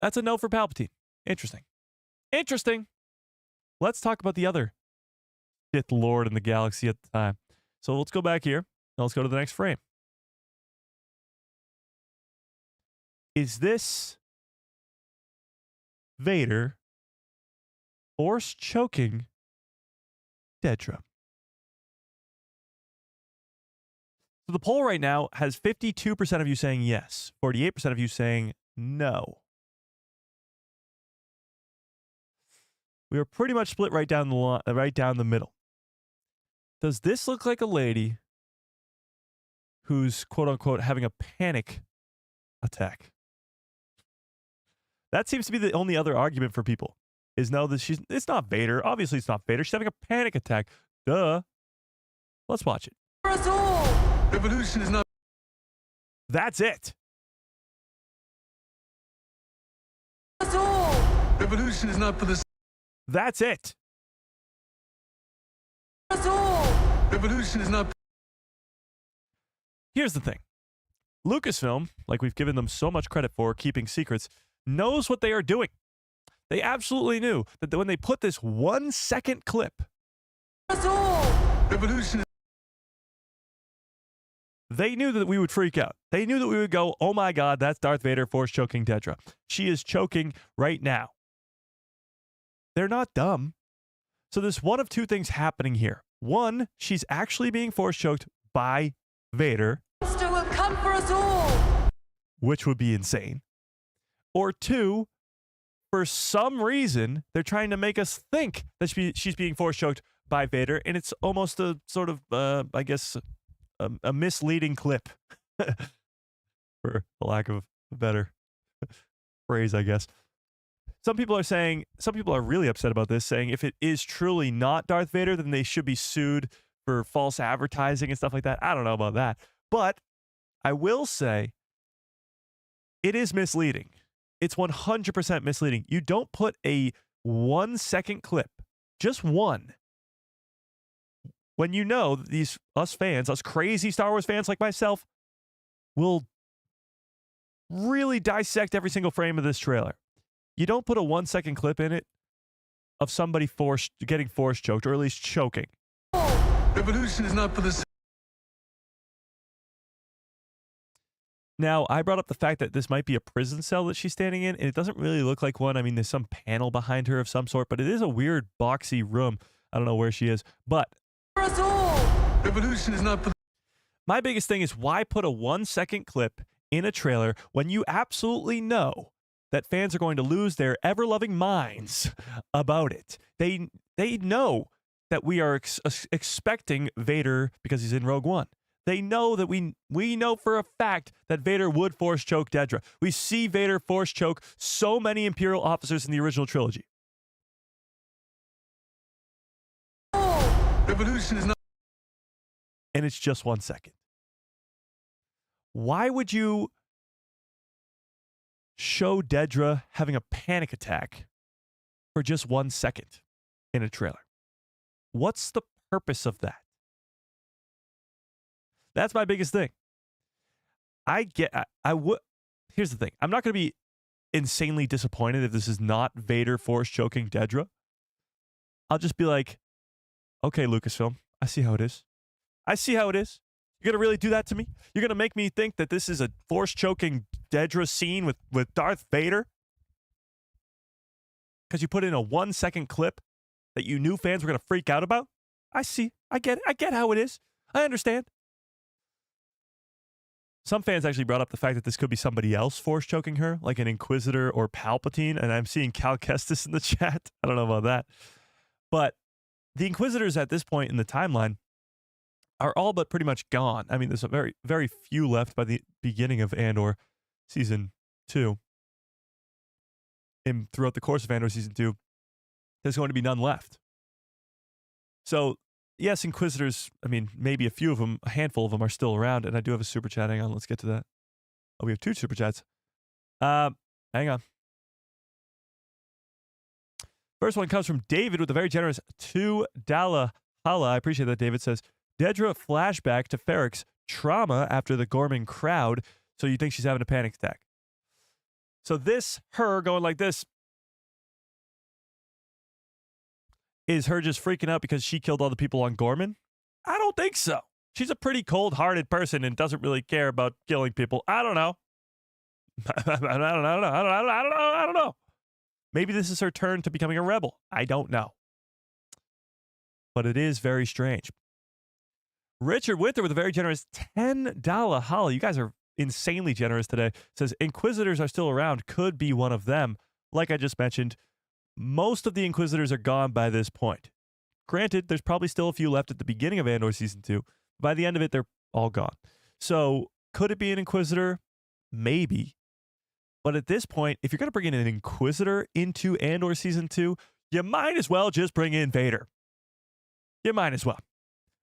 That's a no for Palpatine. Interesting. Let's talk about the other Sith Lord in the galaxy at the time. So let's go back here. And let's go to the next frame. Is this Vader force choking Dedra? So the poll right now has 52% of you saying yes, 48% of you saying no. We are pretty much split right down the middle. Does this look like a lady who's quote unquote having a panic attack? That seems to be the only other argument for people. Is no, that it's not Vader. Obviously it's not Vader. She's having a panic attack. Duh. Let's watch it.
Revolution is not.
That's it.
Revolution is not for the.
That's it.
Revolution is not.
Here's the thing. Lucasfilm, like we've given them so much credit for keeping secrets, knows what they are doing. They absolutely knew that when they put this 1 second clip,
Revolution.
They knew that we would freak out. They knew that we would go, oh my God, that's Darth Vader force choking Dedra. She is choking right now. They're not dumb. So there's one of two things happening here. One, she's actually being force choked by Vader.
Monster will come for us all.
Which would be insane. Or two, for some reason, they're trying to make us think that she's being force choked by Vader. And it's almost a sort of, I guess, a misleading clip. For the lack of a better phrase, I guess. Some people are really upset about this, saying if it is truly not Darth Vader, then they should be sued for false advertising and stuff like that. I don't know about that. But I will say it is misleading. It's 100% misleading. You don't put a 1-second clip, just one, when you know that us fans, us crazy Star Wars fans like myself, will really dissect every single frame of this trailer. You don't put a 1-second clip in it of somebody getting force choked, or at least choking.
Revolution is not for the...
Now, I brought up the fact that this might be a prison cell that she's standing in, and it doesn't really look like one. I mean, there's some panel behind her of some sort, but it is a weird, boxy room. I don't know where she is, but...
Revolution is not for...
My biggest thing is, why put a 1-second clip in a trailer when you absolutely know that fans are going to lose their ever-loving minds about it? They know that we are expecting Vader because he's in Rogue One. They know that we know for a fact that Vader would force choke Dedra. We see Vader force choke so many Imperial officers in the original trilogy.
Revolution is not...
And it's just 1 second. Why would you show Dedra having a panic attack for just 1 second in a trailer? What's the purpose of that? That's my biggest thing. Here's the thing. I'm not going to be insanely disappointed if this is not Vader force choking Dedra. I'll just be like, okay, Lucasfilm, I see how it is. I see how it is. You're going to really do that to me? You're going to make me think that this is a force choking Dedra scene with Darth Vader? Because you put in a 1-second clip that you knew fans were going to freak out about? I see. I get it. I get how it is. I understand. Some fans actually brought up the fact that this could be somebody else force choking her, like an Inquisitor or Palpatine, and I'm seeing Cal Kestis in the chat. I don't know about that. But the Inquisitors at this point in the timeline are all but pretty much gone. I mean, there's a very, very few left by the beginning of Andor Season 2. And throughout the course of Andor Season 2, there's going to be none left. So, yes, Inquisitors, I mean, maybe a few of them, a handful of them are still around, and I do have a super chat. Hang on, let's get to that. Oh, we have 2 super chats. Hang on. First one comes from David with a very generous $2 holla. I appreciate that. David says, Dedra flashback to Ferrix trauma after the Gorman crowd, so you think she's having a panic attack. So this, her going like this, is her just freaking out because she killed all the people on Gorman? I don't think so. She's a pretty cold-hearted person and doesn't really care about killing people. I don't know. I don't know. Maybe this is her turn to becoming a rebel. I don't know. But it is very strange. Richard Winter with a very generous $10 holla. You guys are insanely generous today. Says, Inquisitors are still around. Could be one of them. Like I just mentioned, most of the Inquisitors are gone by this point. Granted, there's probably still a few left at the beginning of Andor Season 2. By the end of it, they're all gone. So, could it be an Inquisitor? Maybe. But at this point, if you're going to bring in an Inquisitor into Andor Season 2, you might as well just bring in Vader. You might as well.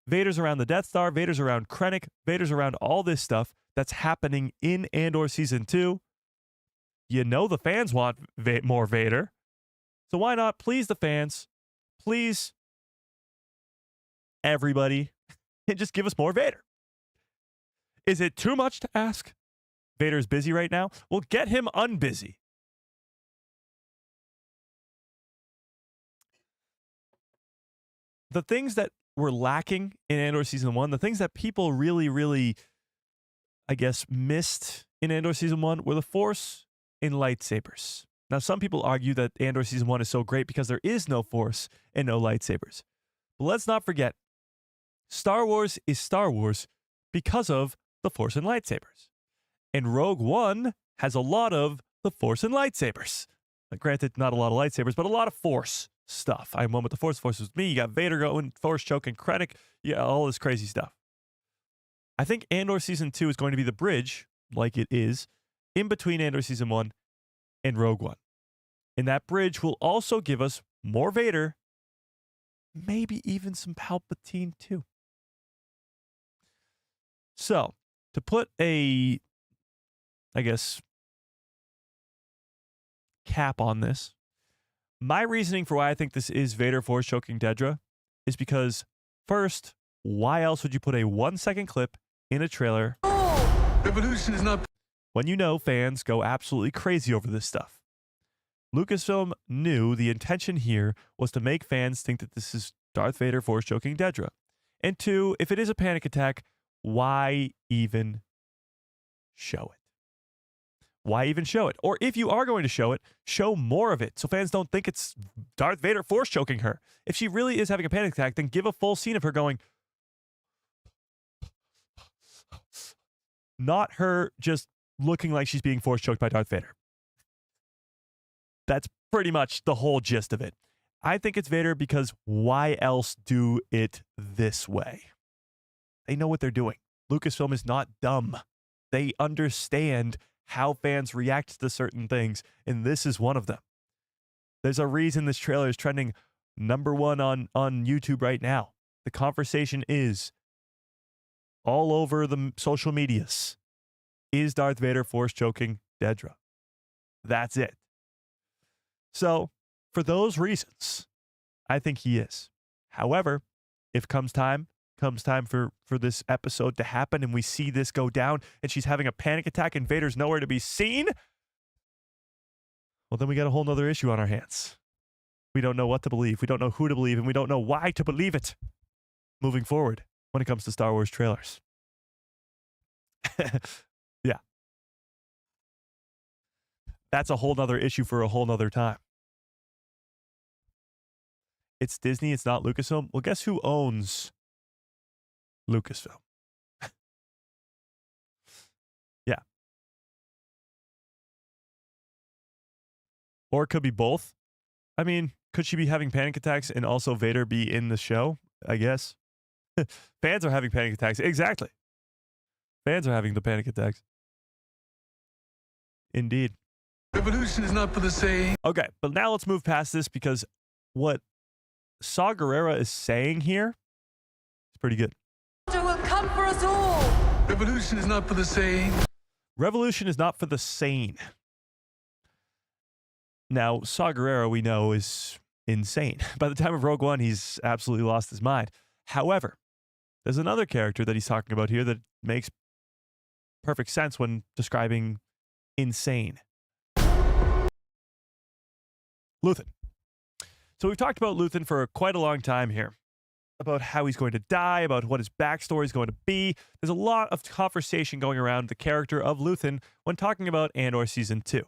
Vader's around the Death Star. Vader's around Krennic. Vader's around all this stuff that's happening in Andor Season 2. You know the fans want more Vader. So why not please the fans, please everybody, and just give us more Vader? Is it too much to ask? Vader's busy right now. Well, get him unbusy. The things that were lacking in Andor Season 1, the things that people really, really, I guess, missed in Andor Season 1 were the Force and lightsabers. Now, some people argue that Andor Season 1 is so great because there is no Force and no lightsabers. But let's not forget, Star Wars is Star Wars because of the Force and lightsabers. And Rogue One has a lot of the Force and lightsabers. Granted, not a lot of lightsabers, but a lot of Force stuff. I'm one with the Force. The Force was me. You got Vader going, Force choking Krennic. Yeah, all this crazy stuff. I think Andor Season 2 is going to be the bridge, like it is, in between Andor Season 1 and Rogue One. And that bridge will also give us more Vader, maybe even some Palpatine too. So, to put a, I guess, cap on this, my reasoning for why I think this is Vader force choking Dedra is because, first, why else would you put a 1-second clip in a trailer
Revolution is not.
when you know fans go absolutely crazy over this stuff? Lucasfilm knew the intention here was to make fans think that this is Darth Vader force choking Dedra. And two, if it is a panic attack, why even show it? Why even show it? Or if you are going to show it, show more of it so fans don't think it's Darth Vader force choking her. If she really is having a panic attack, then give a full scene of her going, not her just looking like she's being force choked by Darth Vader. That's pretty much the whole gist of it. I think it's Vader because why else do it this way? They know what they're doing. Lucasfilm is not dumb. They understand how fans react to certain things, and this is one of them. There's a reason this trailer is trending #1 on YouTube right now. The conversation is all over the social medias. Is Darth Vader force choking Dedra? That's it. So, for those reasons, I think he is. However, if comes time for this episode to happen and we see this go down and she's having a panic attack and Vader's nowhere to be seen, well, then we got a whole nother issue on our hands. We don't know what to believe. We don't know who to believe, and we don't know why to believe it moving forward when it comes to Star Wars trailers. Yeah. That's a whole nother issue for a whole nother time. It's Disney, it's not Lucasfilm. Well, guess who owns Lucasfilm? Yeah. Or it could be both. I mean, could she be having panic attacks and also Vader be in the show? I guess. Fans are having panic attacks. Exactly. Fans are having the panic attacks. Indeed.
Revolution is not for the saying.
Okay, but now let's move past this because what Saw Gerrera is saying here is pretty good.
Will come for us all.
Revolution is not for the saying.
Revolution is not for the sane. Now, Saw Gerrera, we know, is insane. By the time of Rogue One, he's absolutely lost his mind. However, there's another character that he's talking about here that makes perfect sense when describing insane. Luthen. So we've talked about Luthen for quite a long time here, about how he's going to die, about what his backstory is going to be. There's a lot of conversation going around the character of Luthen when talking about Andor Season 2.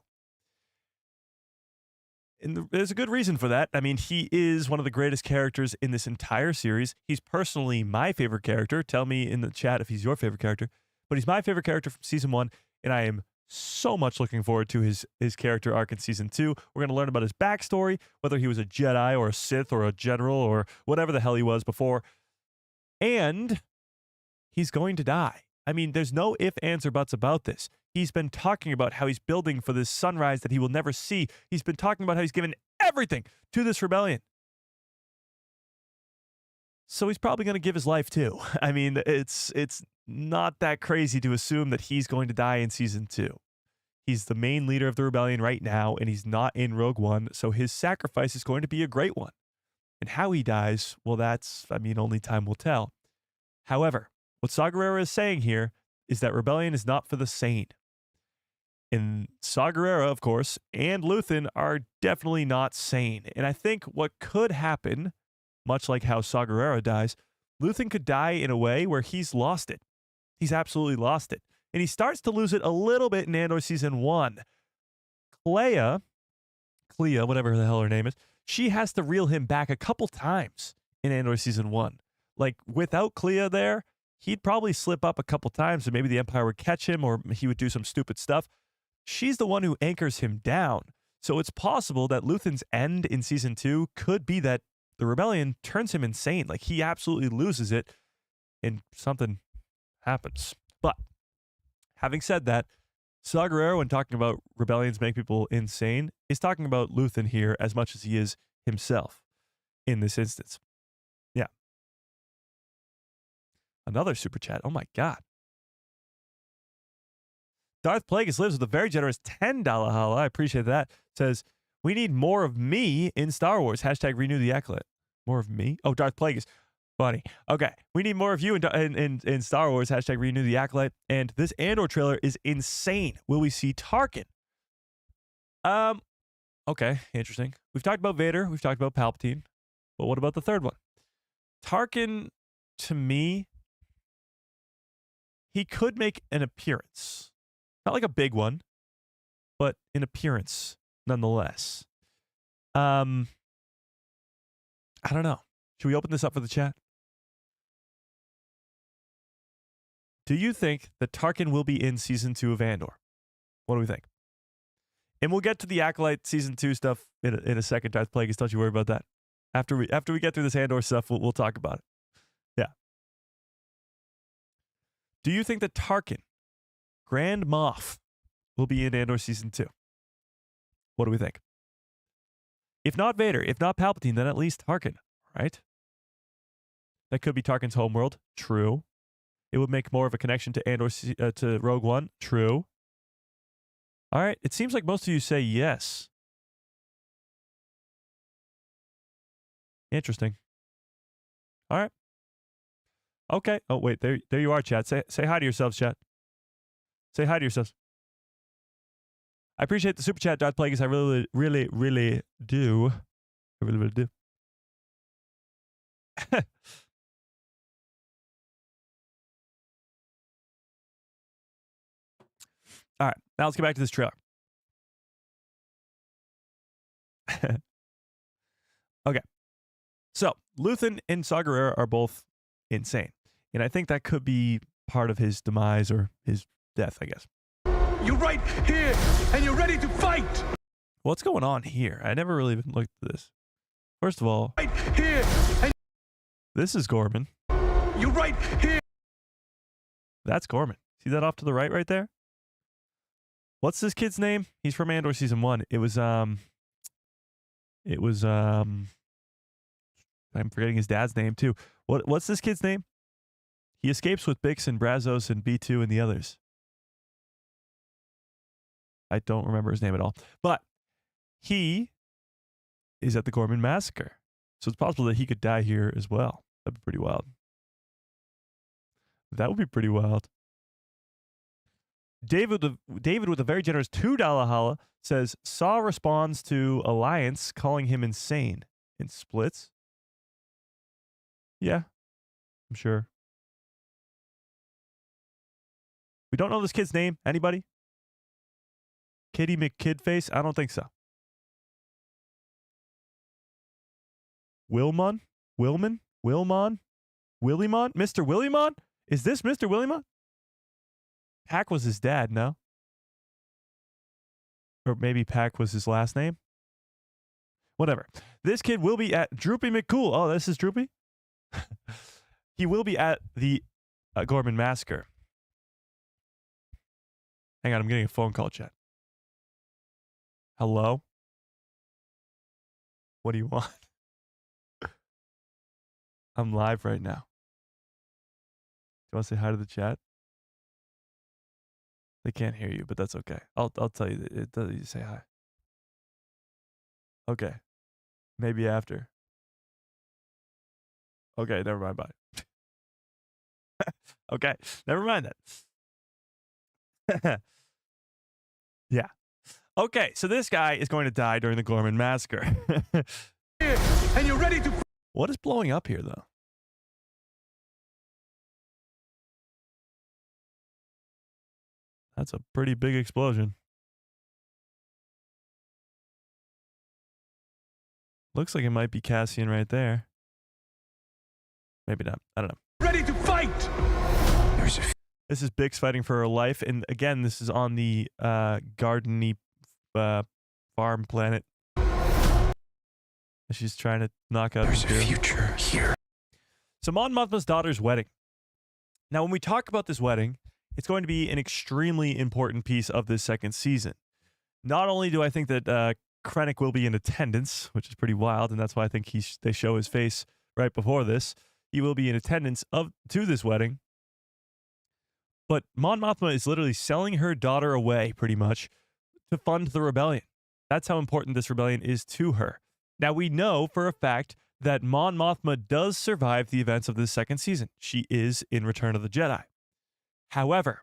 And there's a good reason for that. I mean, he is one of the greatest characters in this entire series. He's personally my favorite character. Tell me in the chat if he's your favorite character. But he's my favorite character from Season 1, and I am so much looking forward to his character arc in Season 2. We're going to learn about his backstory, whether he was a Jedi or a Sith or a general or whatever the hell he was before. And he's going to die. I mean, there's no ifs, ands, or buts about this. He's been talking about how he's building for this sunrise that he will never see. He's been talking about how he's given everything to this rebellion. So he's probably going to give his life too. I mean, it's not that crazy to assume that he's going to die in Season 2. He's the main leader of the rebellion right now, and he's not in Rogue One, so his sacrifice is going to be a great one. And how he dies, well, only time will tell. However, what Saw Gerrera is saying here is that rebellion is not for the sane. And Saw Gerrera, of course, and Luthen are definitely not sane. And I think what could happen, much like how Saw Gerrera dies, Luthen could die in a way where he's lost it. He's absolutely lost it. And he starts to lose it a little bit in Andor Season 1. Clea, whatever the hell her name is, she has to reel him back a couple times in Andor Season 1. Like, without Clea there, he'd probably slip up a couple times and maybe the Empire would catch him or he would do some stupid stuff. She's the one who anchors him down. So it's possible that Luthen's end in Season 2 could be that the rebellion turns him insane. Like, he absolutely loses it and something happens. But having said that, Saw Gerrera, when talking about rebellions make people insane, is talking about Luthen here as much as he is himself in this instance. Yeah. Another super chat. Oh my God. Darth Plagueis lives with a very generous $10 holla. I appreciate that. Says, we need more of me in Star Wars. Hashtag renew the Acolyte. More of me? Oh, Darth Plagueis. Funny. Okay. We need more of you in Star Wars. Hashtag renew the Acolyte. And this Andor trailer is insane. Will we see Tarkin? Okay. Interesting. We've talked about Vader. We've talked about Palpatine. But what about the third one? Tarkin, to me, he could make an appearance. Not like a big one, but an appearance nonetheless. I don't know. Should we open this up for the chat? Do you think that Tarkin will be in season 2 of Andor? What do we think? And we'll get to the Acolyte season 2 stuff in a second. Darth Plagueis, don't you worry about that. After we get through this Andor stuff, we'll talk about it. Yeah. Do you think that Tarkin, Grand Moff, will be in Andor season 2? What do we think? If not Vader, if not Palpatine, then at least Tarkin, right? That could be Tarkin's homeworld. True. It would make more of a connection to Andor to Rogue One. True. All right. It seems like most of you say yes. Interesting. All right. Okay. Oh, wait. There you are, chat. Say hi to yourselves, chat. Say hi to yourselves. I appreciate the super chat, Darth Plagueis. I really, really, really do. I really, really do. All right. Now let's get back to this trailer. Okay. So, Luthen and Saw are both insane. And I think that could be part of his demise or his death, I guess.
You're right here, and you're ready to fight.
What's going on here? I never really even looked at this. First of all,
Right here, and
this is Gorman.
you're right here.
That's Gorman. See that off to the right there? What's this kid's name? He's from Andor season 1. It was I'm forgetting his dad's name too. What's this kid's name? He escapes with Bix and Brazos and B2 and the others. I don't remember his name at all. But he is at the Gorman Massacre. So it's possible that he could die here as well. That'd be pretty wild. That would be pretty wild. David with a very generous $2 holla says, Saw responds to Alliance calling him insane in splits. Yeah, I'm sure. We don't know this kid's name. Anybody? Kitty McKidface? I don't think so. Wilmon? Mr. Willymon? Is this Mr. Willymon? Pack was his dad, no? Or maybe Pack was his last name? Whatever. This kid will be at Droopy McCool. Oh, this is Droopy? He will be at the Gorman Massacre. Hang on, I'm getting a phone call, chat. Hello? What do you want? I'm live right now. Do you want to say hi to the chat? They can't hear you, but that's okay. I'll tell you. It does you say hi. Okay. Maybe after. Okay, never mind. Bye. Okay, never mind that. Yeah. Okay, so this guy is going to die during the Gorman Massacre.
And you're ready to.
What is blowing up here, though? That's a pretty big explosion. Looks like it might be Cassian right there. Maybe not. I don't know.
Ready to fight.
This is Bix fighting for her life. And again, this is on the gardeny farm planet. She's trying to knock out.
There's a future here.
So Mon Mothma's daughter's wedding. Now, when we talk about this wedding, it's going to be an extremely important piece of this second season. Not only do I think that Krennic will be in attendance, which is pretty wild, and that's why I think they show his face right before this. He will be in attendance to this wedding. But Mon Mothma is literally selling her daughter away, pretty much, to fund the rebellion. That's how important this rebellion is to her. Now, we know for a fact that Mon Mothma does survive the events of this second season. She is in Return of the Jedi. However,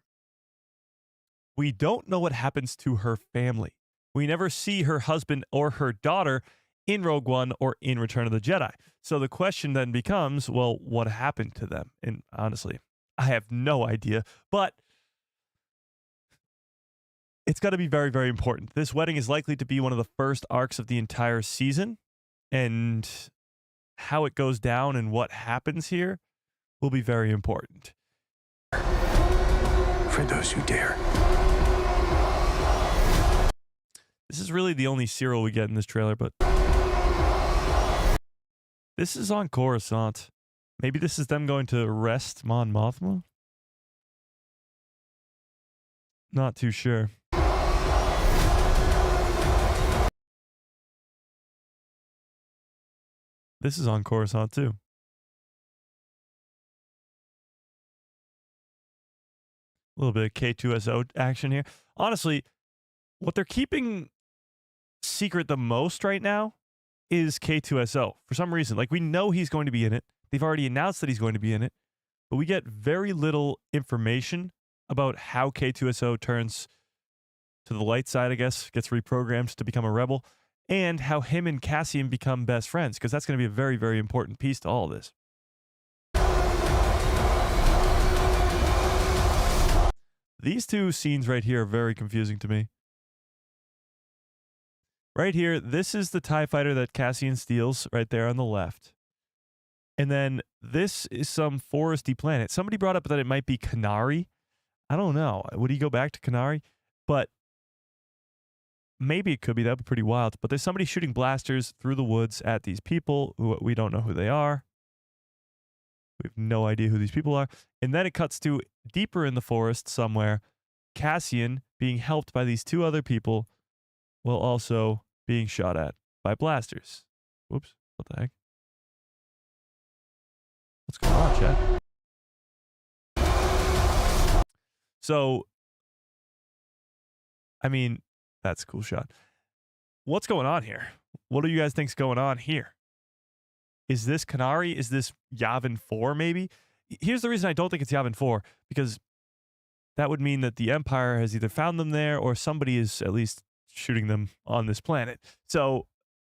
we don't know what happens to her family. We never see her husband or her daughter in Rogue One or in Return of the Jedi. So the question then becomes, well, what happened to them? And honestly, I have no idea, but it's got to be very, very important. This wedding is likely to be one of the first arcs of the entire season, and how it goes down and what happens here will be very important.
For those who dare.
This is really the only serial we get in this trailer, but this is on Coruscant. Maybe this is them going to arrest Mon Mothma? Not too sure. This is on Coruscant too. A little bit of K2SO action here. Honestly, what they're keeping secret the most right now is K2SO. For some reason, like, we know he's going to be in it. They've already announced that he's going to be in it, but we get very little information about how K2SO turns to the light side, I guess, gets reprogrammed to become a rebel, and how him and Cassian become best friends, because that's going to be a very, very important piece to all of this. These two scenes right here are very confusing to me. Right here, this is the TIE fighter that Cassian steals right there on the left. And then this is some foresty planet. Somebody brought up that it might be Kenari. I don't know. Would he go back to Kenari? But maybe it could be. That would be pretty wild. But there's somebody shooting blasters through the woods at these people who we don't know who they are. We have no idea who these people are. And then it cuts to deeper in the forest somewhere, Cassian being helped by these two other people while also being shot at by blasters. Whoops. What the heck? What's going on, chat? So, I mean, that's a cool shot. What's going on here? What do you guys think's going on here? Is this Kenari? Is this Yavin 4 maybe? Here's the reason I don't think it's Yavin 4, because that would mean that the Empire has either found them there or somebody is at least shooting them on this planet. So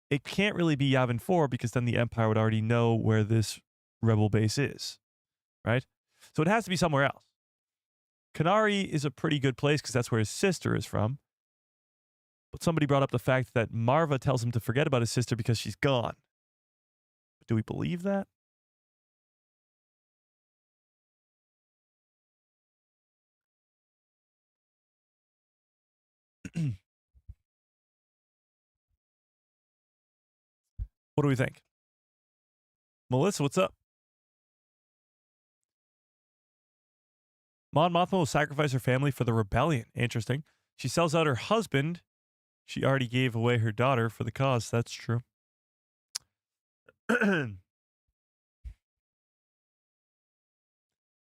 it can't really be Yavin 4, because then the Empire would already know where this rebel base is, right? So it has to be somewhere else. Kenari is a pretty good place because that's where his sister is from. But somebody brought up the fact that Marva tells him to forget about his sister because she's gone. But do we believe that? What do we think? Melissa, what's up? Mon Mothma will sacrifice her family for the rebellion. Interesting. She sells out her husband. She already gave away her daughter for the cause. That's true.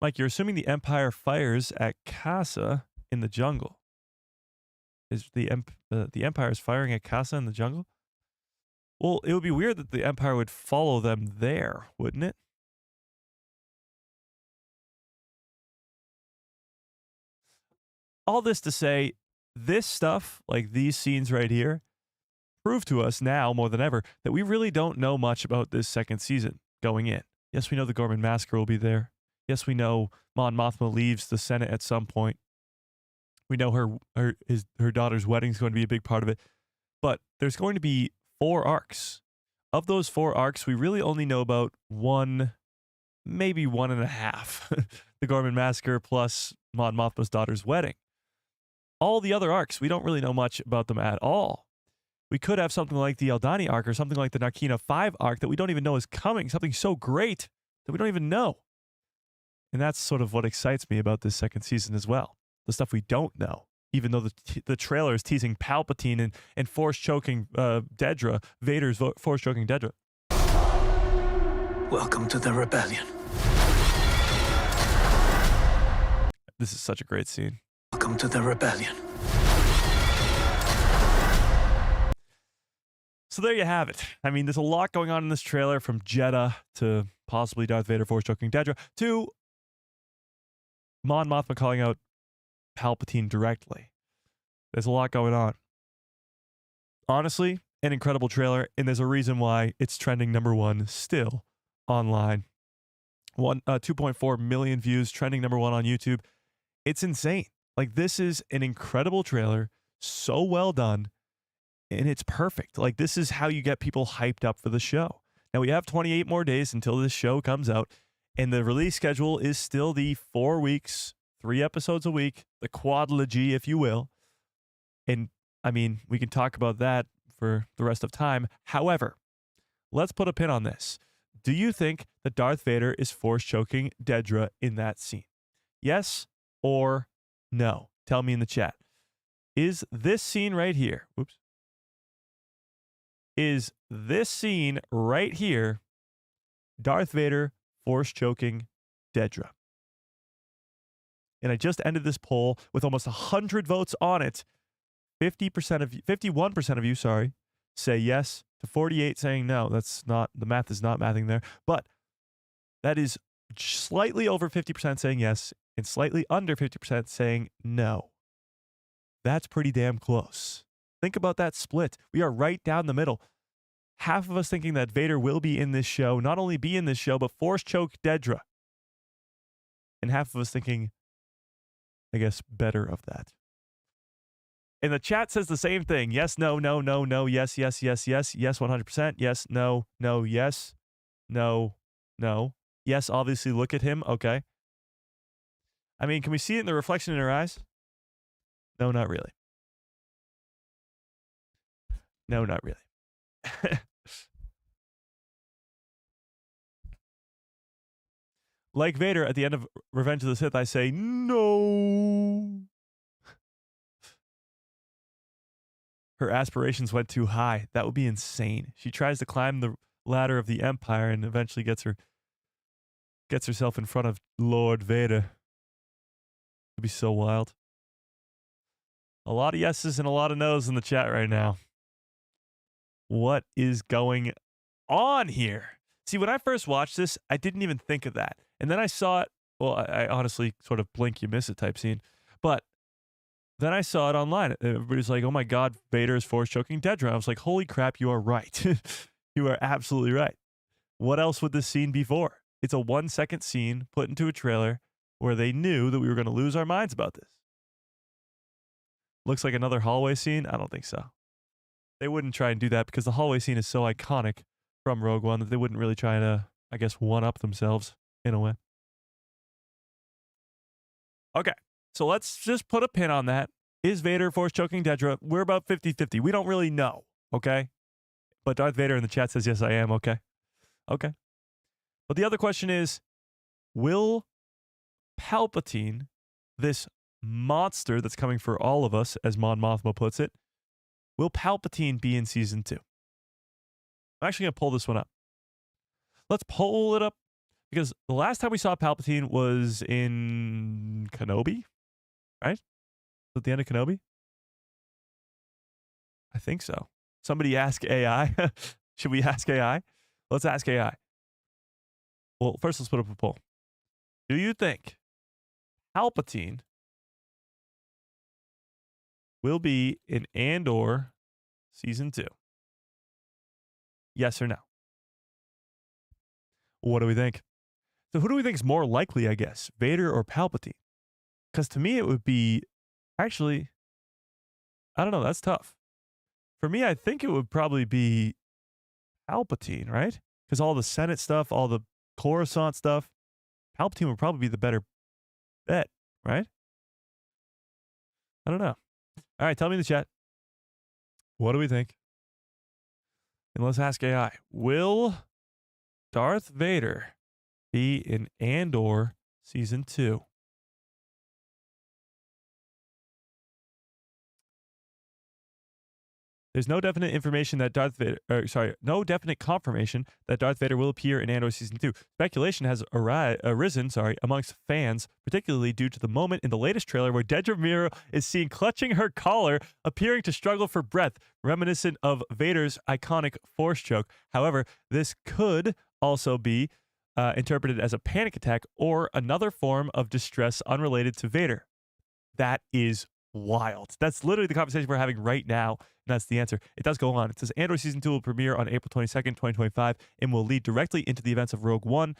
Mike, you're assuming the Empire fires at Casa in the jungle. Is the Empire is firing at Casa in the jungle? Well, it would be weird that the Empire would follow them there, wouldn't it? All this to say, this stuff, like these scenes right here, prove to us now more than ever that we really don't know much about this second season going in. Yes, we know the Gorman Massacre will be there. Yes, we know Mon Mothma leaves the Senate at some point. We know her daughter's wedding is going to be a big part of it. But there's going to be 4 arcs. Of those 4 arcs, we really only know about 1, maybe 1.5. The Gorman Massacre plus Mon Mothma's daughter's wedding. All the other arcs, we don't really know much about them at all. We could have something like the Aldani arc or something like the Narkina 5 arc that we don't even know is coming. Something so great that we don't even know. And that's sort of what excites me about this second season as well. The stuff we don't know. Even though the trailer is teasing Palpatine and force-choking Dedra, Vader's force-choking Dedra.
Welcome to the rebellion.
This is such a great scene.
Welcome to the rebellion.
So there you have it. I mean, there's a lot going on in this trailer, from Jeddah to possibly Darth Vader force choking Dedra to Mon Mothma calling out Palpatine directly. There's a lot going on. Honestly, an incredible trailer, and there's a reason why it's trending #1 still online. 2.4 million views, trending #1 on YouTube. It's insane. Like, this is an incredible trailer, so well done, and it's perfect. Like, this is how you get people hyped up for the show. Now, we have 28 more days until this show comes out, and the release schedule is still the 4 weeks, 3 episodes a week, the quadrilogy, if you will. And, I mean, we can talk about that for the rest of time. However, let's put a pin on this. Do you think that Darth Vader is force choking Dedra in that scene? Yes or no? Tell me in the chat. Is this scene right here, is this scene right here Darth Vader force choking Dedra? And I just ended this poll with almost 100 votes on it. 51% of you, say yes, to 48 saying no. That's not, the math is not mathing there. But that is slightly over 50% saying yes and slightly under 50% saying no. That's pretty damn close. Think about that split. We are right down the middle. Half of us thinking that Vader will be in this show, not only be in this show, but force choke Dedra. And half of us thinking, I guess, better of that. And the chat says the same thing. Yes, no, no, no, no, yes, yes, yes, yes, yes, 100%. Yes, no, no, yes, no, no. Yes, obviously, look at him. Okay. I mean, can we see it in the reflection in her eyes? No, not really. No, not really. Like Vader at the end of Revenge of the Sith, I say, no. Her aspirations went too high. That would be insane. She tries to climb the ladder of the Empire and eventually gets herself in front of Lord Vader. It would be so wild. A lot of yeses and a lot of nos in the chat right now. What is going on here? See, when I first watched this, I didn't even think of that. And then I saw it. Well, I honestly sort of blink, you miss it type scene. But then I saw it online. Everybody's like, oh my God, Vader is force choking Dedra. I was like, holy crap, you are right. You are absolutely right. What else would this scene be for? It's a 1-second scene put into a trailer where they knew that we were going to lose our minds about this. Looks like another hallway scene. I don't think so. They wouldn't try and do that because the hallway scene is so iconic from Rogue One that they wouldn't really try to, I guess, one-up themselves in a way. Okay, so let's just put a pin on that. Is Vader force choking Dedra? We're about 50-50. We don't really know, okay? But Darth Vader in the chat says, yes, I am, okay? Okay. But the other question is, will Palpatine, this monster that's coming for all of us, as Mon Mothma puts it, will Palpatine be in Season 2? I'm actually going to pull this one up. Let's pull it up because the last time we saw Palpatine was in Kenobi, right? At the end of Kenobi? I think so. Somebody ask AI. Should we ask AI? Let's ask AI. Well, first let's put up a poll. Do you think Palpatine will be in Andor Season 2? Yes or no? What do we think? So who do we think is more likely, I guess? Vader or Palpatine? Because to me it would be, actually, I don't know, that's tough. For me, I think it would probably be Palpatine, right? Because all the Senate stuff, all the Coruscant stuff, Palpatine would probably be the better bet, right? I don't know. All right, tell me in the chat. What do we think? And let's ask AI. Will Darth Vader be in Andor Season 2? There's no definite information that no definite confirmation that Darth Vader will appear in Andor Season 2. Speculation has arisen amongst fans, particularly due to the moment in the latest trailer where Dedra Miro is seen clutching her collar, appearing to struggle for breath, reminiscent of Vader's iconic Force choke. However, this could also be interpreted as a panic attack or another form of distress unrelated to Vader. That is wild. That's literally the conversation we're having right now, and that's the answer. It does go on. It says Andor Season 2 will premiere on April 22nd, 2025, and will lead directly into the events of Rogue One,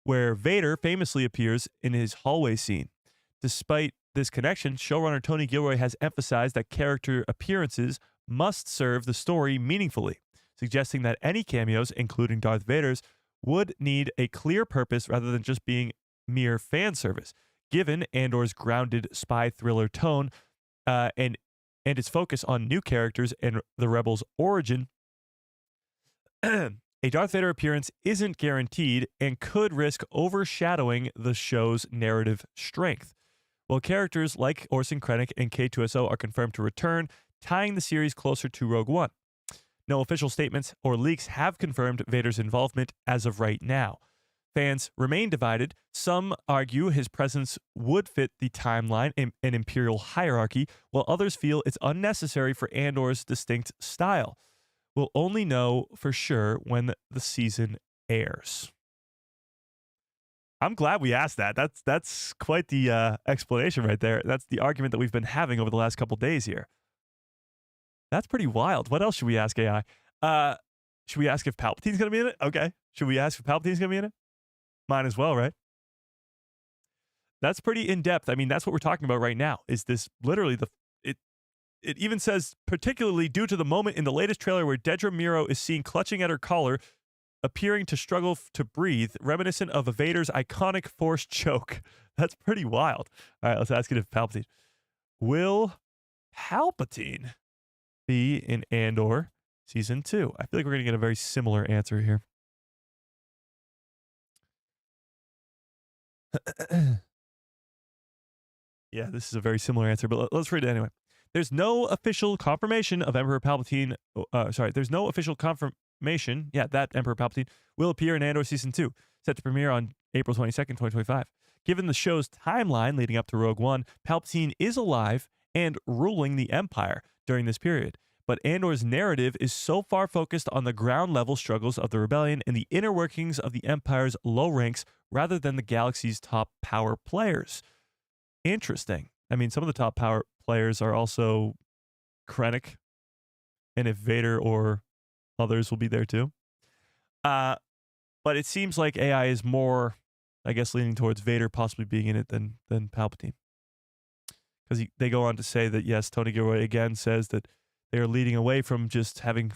where Vader famously appears in his hallway scene. Despite this connection, showrunner Tony Gilroy has emphasized that character appearances must serve the story meaningfully, suggesting that any cameos, including Darth Vader's, would need a clear purpose rather than just being mere fan service. Given Andor's grounded spy thriller tone, and its focus on new characters and the Rebels' origin, a Darth Vader appearance isn't guaranteed and could risk overshadowing the show's narrative strength. While characters like Orson Krennic and K2SO are confirmed to return, tying the series closer to Rogue One. No official statements or leaks have confirmed Vader's involvement as of right now. Fans remain divided. Some argue his presence would fit the timeline and imperial hierarchy, while others feel it's unnecessary for Andor's distinct style. We'll only know for sure when the season airs. I'm glad we asked that. That's quite the explanation right there. That's the argument that we've been having over the last couple days here. That's pretty wild. What else should we ask AI? Should we ask if Palpatine's going to be in it? Okay. Should we ask if Palpatine's going to be in it? Mine as well, right? That's pretty in-depth. I mean, that's what we're talking about right now. Is this literally it even says, particularly due to the moment in the latest trailer where Dedra Miro is seen clutching at her collar, appearing to struggle to breathe, reminiscent of Vader's iconic Force choke. That's pretty wild. All right, let's ask it if Palpatine. Will Palpatine be in Andor Season 2? I feel like we're going to get a very similar answer here. Yeah, this is a very similar answer, but let's read it anyway. There's no official confirmation of Emperor Palpatine. There's no official confirmation. Yeah, that Emperor Palpatine will appear in Andor Season 2, set to premiere on April 22nd, 2025. Given the show's timeline leading up to Rogue One, Palpatine is alive and ruling the Empire during this period. But Andor's narrative is so far focused on the ground-level struggles of the rebellion and the inner workings of the Empire's low ranks rather than the galaxy's top power players. Interesting. I mean, some of the top power players are also Krennic, and if Vader or others will be there too. But it seems like AI is more, I guess, leaning towards Vader possibly being in it than Palpatine. Because they go on to say that, yes, Tony Gilroy again says that they are leading away from just having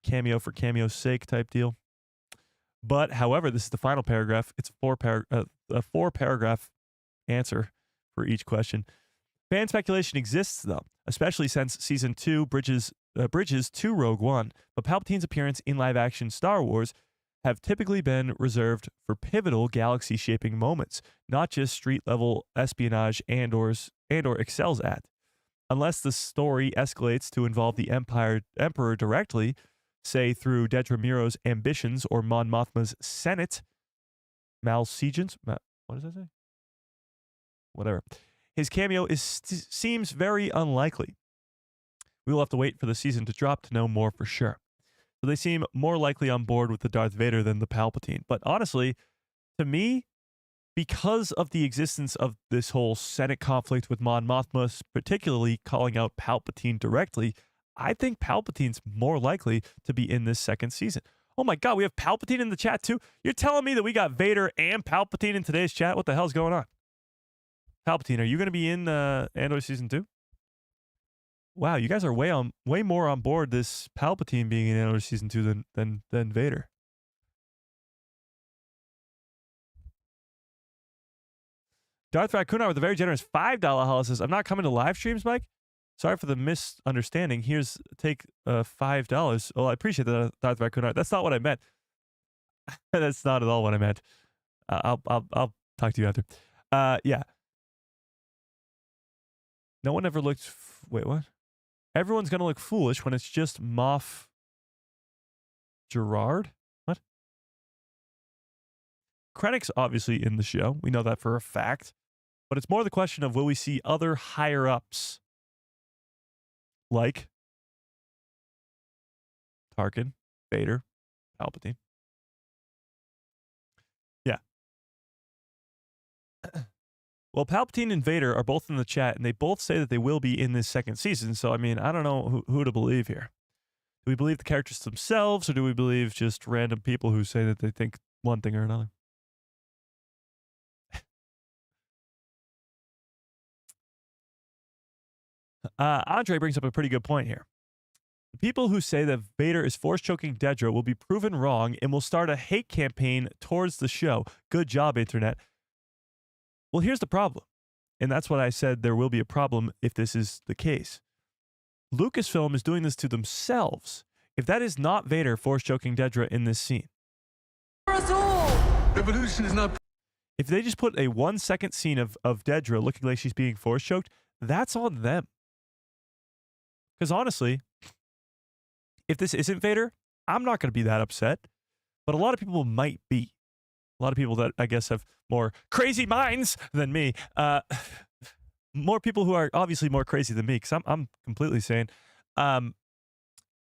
cameo for cameo's sake type deal. But, however, this is the final paragraph. It's a four-paragraph answer for each question. Fan speculation exists, though, especially since Season 2 bridges to Rogue One. But Palpatine's appearance in live-action Star Wars have typically been reserved for pivotal galaxy-shaping moments, not just street-level espionage Andor excels at. Unless the story escalates to involve the Emperor directly, say through Dedra Miro's ambitions or Mon Mothma's Senate, malseigence? What does that say? Whatever. His cameo seems very unlikely. We will have to wait for the season to drop to know more for sure. So they seem more likely on board with the Darth Vader than the Palpatine. But honestly, to me, because of the existence of this whole Senate conflict with Mon Mothma, particularly calling out Palpatine directly, I think Palpatine's more likely to be in this second season. Oh my God, we have Palpatine in the chat too? You're telling me that we got Vader and Palpatine in today's chat? What the hell's going on? Palpatine, are you going to be in Andor Season 2? Wow, you guys are way more on board this Palpatine being in Andor Season 2 than Vader. Darth Raccoon with a very generous $5 hollow says, I'm not coming to live streams, Mike. Sorry for the misunderstanding. Take $5. Well, I appreciate that, Darth Raccoon. That's not what I meant. That's not at all what I meant. I'll talk to you after. Yeah. No one ever looked. Wait, what? everyone's going to look foolish when it's just Moff Gerard? What? Krennic's obviously in the show. We know that for a fact. But it's more the question of, will we see other higher-ups like Tarkin, Vader, Palpatine? Yeah. Well, Palpatine and Vader are both in the chat, and they both say that they will be in this second season. So, I mean, I don't know who to believe here. Do we believe the characters themselves, or do we believe just random people who say that they think one thing or another? Andre brings up a pretty good point here. The people who say that Vader is force-choking Dedra will be proven wrong and will start a hate campaign towards the show. Good job, Internet. Well, here's the problem. And that's what I said, there will be a problem if this is the case. Lucasfilm is doing this to themselves. If that is not Vader force-choking Dedra in this scene.
Revolution is not...
If they just put a 1-second scene of Dedra looking like she's being force-choked, that's on them. Because honestly, if this isn't Vader, I'm not going to be that upset. But a lot of people might be. A lot of people that I guess have more crazy minds than me. More people who are obviously more crazy than me, because I'm completely sane.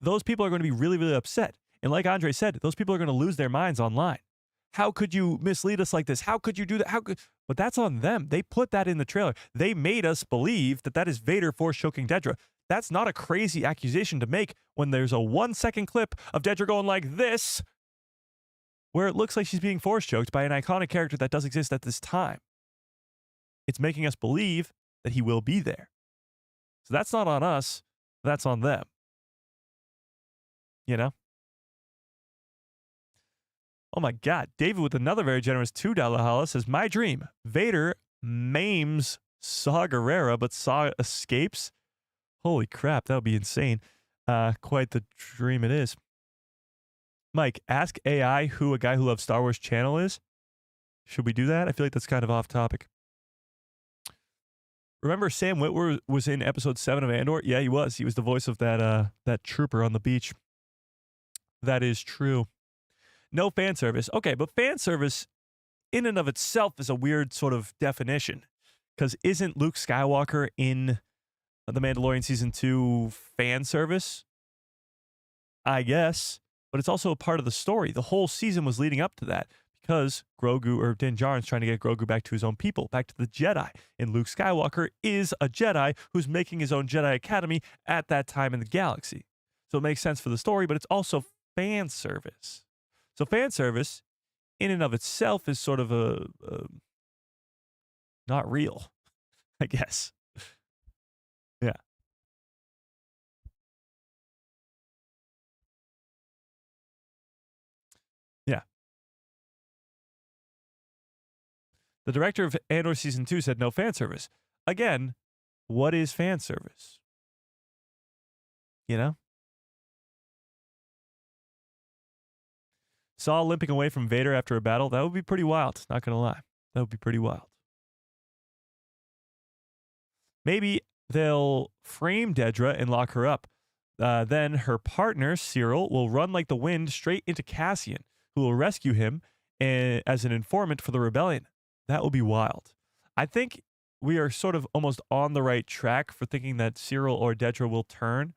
Those people are going to be really, really upset. And like Andre said, those people are going to lose their minds online. How could you mislead us like this? How could you do that? But that's on them. They put that in the trailer. They made us believe that that is Vader force-choking Dedra. That's not a crazy accusation to make when there's a 1-second clip of Dedra going like this, where it looks like she's being force-choked by an iconic character that does exist at this time. It's making us believe that he will be there. So that's not on us. That's on them. You know? Oh my God. David with another very generous $2 holla says, my dream, Vader maims Saw Gerrera, but Saw escapes. Holy crap, that would be insane. Quite the dream it is. Mike, ask AI who a guy who loves Star Wars channel is. Should we do that? I feel like that's kind of off topic. Remember Sam Witwer was in episode 7 of Andor? Yeah, he was. He was the voice of that trooper on the beach. That is true. No fan service. Okay, but fan service in and of itself is a weird sort of definition. Because isn't Luke Skywalker in The Mandalorian Season 2 fan service? I guess. But it's also a part of the story. The whole season was leading up to that. Because Grogu, or Din Djarin's trying to get Grogu back to his own people, back to the Jedi. And Luke Skywalker is a Jedi who's making his own Jedi Academy at that time in the galaxy. So it makes sense for the story, but it's also fan service. So fan service, in and of itself, is sort of a not real, I guess. Yeah. Yeah. The director of Andor Season 2 said no fan service. Again, what is fan service? You know? Saw limping away from Vader after a battle. That would be pretty wild. Not going to lie. That would be pretty wild. Maybe they'll frame Dedra and lock her up. Then her partner, Cyril, will run like the wind straight into Cassian, who will rescue him as an informant for the rebellion. That will be wild. I think we are sort of almost on the right track for thinking that Cyril or Dedra will turn,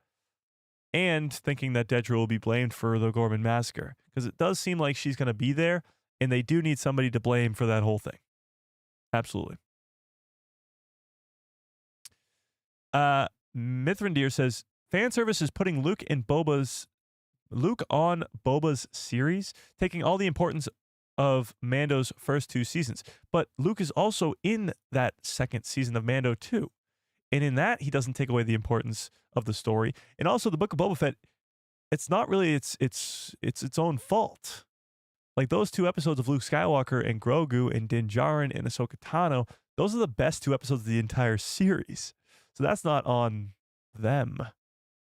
and thinking that Dedra will be blamed for the Gorman massacre. Because it does seem like she's going to be there, and they do need somebody to blame for that whole thing. Absolutely. Mithrandir says, fan service is putting Luke on Boba's series, taking all the importance of Mando's first 2 seasons. But Luke is also in that second season of Mando too. And in that, he doesn't take away the importance of the story. And also, the Book of Boba Fett, it's not really its own fault. Like, those 2 episodes of Luke Skywalker and Grogu and Din Djarin and Ahsoka Tano, those are the best 2 episodes of the entire series. So that's not on them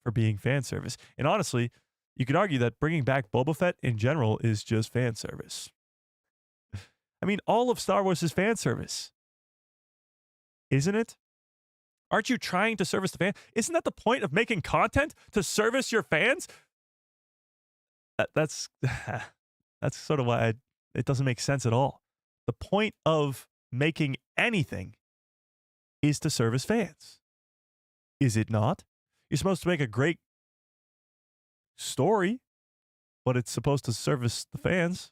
for being fan service. And honestly, you could argue that bringing back Boba Fett in general is just fan service. I mean, all of Star Wars is fan service. Isn't it? Aren't you trying to service the fan? Isn't that the point of making content, to service your fans? That's that's sort of why it doesn't make sense at all. The point of making anything is to service fans. Is it not? You're supposed to make a great story, but it's supposed to service the fans.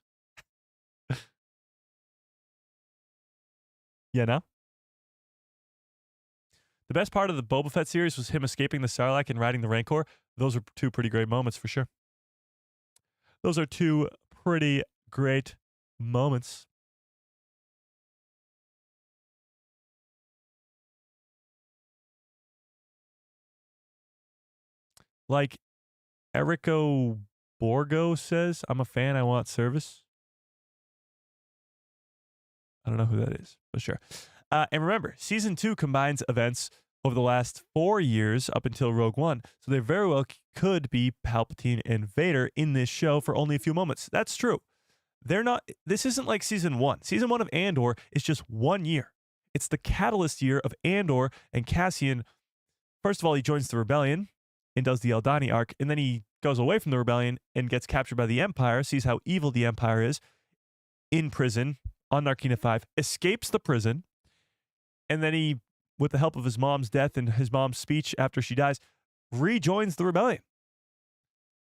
You know? The best part of the Boba Fett series was him escaping the Sarlacc and riding the Rancor. Those are two pretty great moments for sure. Those are two pretty great moments. Like Erico Borgo says, I'm a fan, I want service. I don't know who that is, but sure. And remember, Season 2 combines events over the last 4 years up until Rogue One. So there very well could be Palpatine and Vader in this show for only a few moments. That's true. They're not. This isn't like Season 1. Season 1 of Andor is just 1 year. It's the catalyst year of Andor and Cassian. First of all, he joins the rebellion and does the Aldhani arc, and then he goes away from the rebellion and gets captured by the Empire, sees how evil the Empire is, in prison on Narkina 5, escapes the prison, and then he, with the help of his mom's death and his mom's speech after she dies, rejoins the rebellion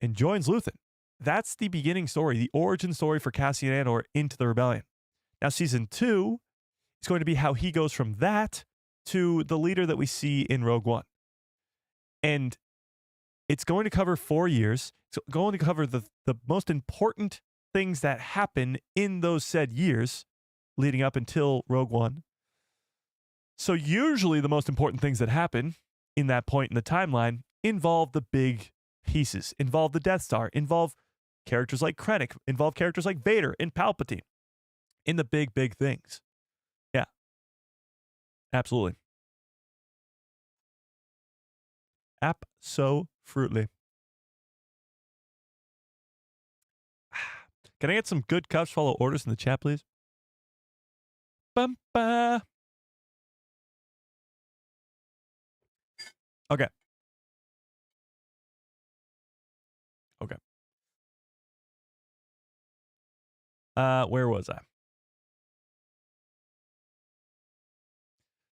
and joins Luthen. That's the beginning story, the origin story for Cassian Andor into the rebellion. Now, Season 2 is going to be how he goes from that to the leader that we see in Rogue One. And it's going to cover 4 years. It's going to cover the most important things that happen in those said years leading up until Rogue One. So usually the most important things that happen in that point in the timeline involve the big pieces, involve the Death Star, involve characters like Krennic, involve characters like Vader and Palpatine in the big, big things. Yeah. Absolutely. Absolutely. Can I get some good cups follow orders in the chat, please? Bum-ba. Okay. Okay. Where was I?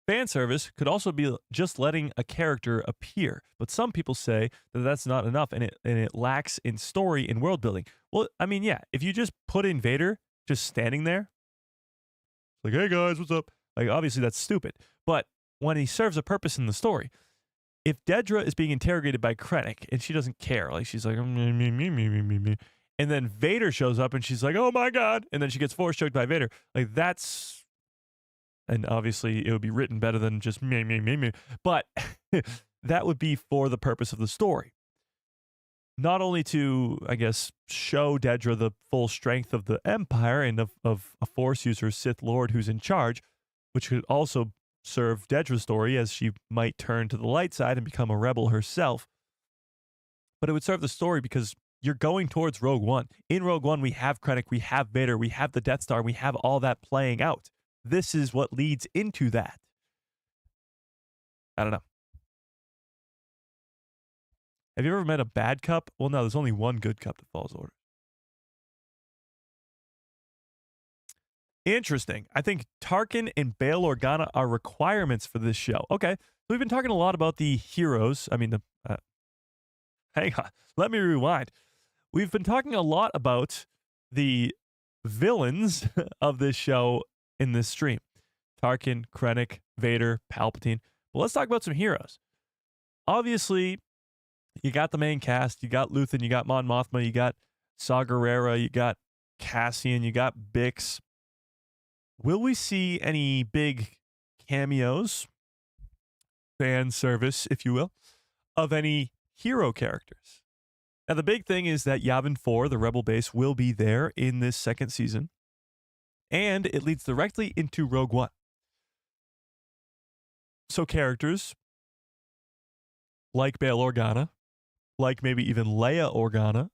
Fan service could also be just letting a character appear, but some people say that that's not enough and it lacks in story and world building. Well, I mean, yeah, if you just put in Vader just standing there, like, hey guys, what's up? Like, obviously that's stupid. But when he serves a purpose in the story, if Dedra is being interrogated by Krennic and she doesn't care, like she's like, me, and then Vader shows up and she's like, oh my God, and then she gets force choked by Vader, like that's. And obviously, it would be written better than just me. But that would be for the purpose of the story. Not only to, I guess, show Dedra the full strength of the Empire and of a Force user, Sith Lord who's in charge, which could also serve Dedra's story as she might turn to the light side and become a rebel herself. But it would serve the story because you're going towards Rogue One. In Rogue One, we have Krennic, we have Vader, we have the Death Star, we have all that playing out. This is what leads into that. I don't know. Have you ever met a bad cup? Well, no, there's only one good cup that follows orders. Interesting. I think Tarkin and Bail Organa are requirements for this show. Okay. So we've been talking a lot about the heroes. I mean, hang on. Let me rewind. We've been talking a lot about the villains of this show in this stream. Tarkin, Krennic, Vader, Palpatine. But let's talk about some heroes. Obviously, you got the main cast. You got Luthen, you got Mon Mothma, you got Saw Gerrera, you got Cassian, you got Bix. Will we see any big cameos, fan service, if you will, of any hero characters? Now, the big thing is that Yavin 4, the Rebel base, will be there in this second season. And it leads directly into Rogue One. So characters like Bail Organa, like maybe even Leia Organa,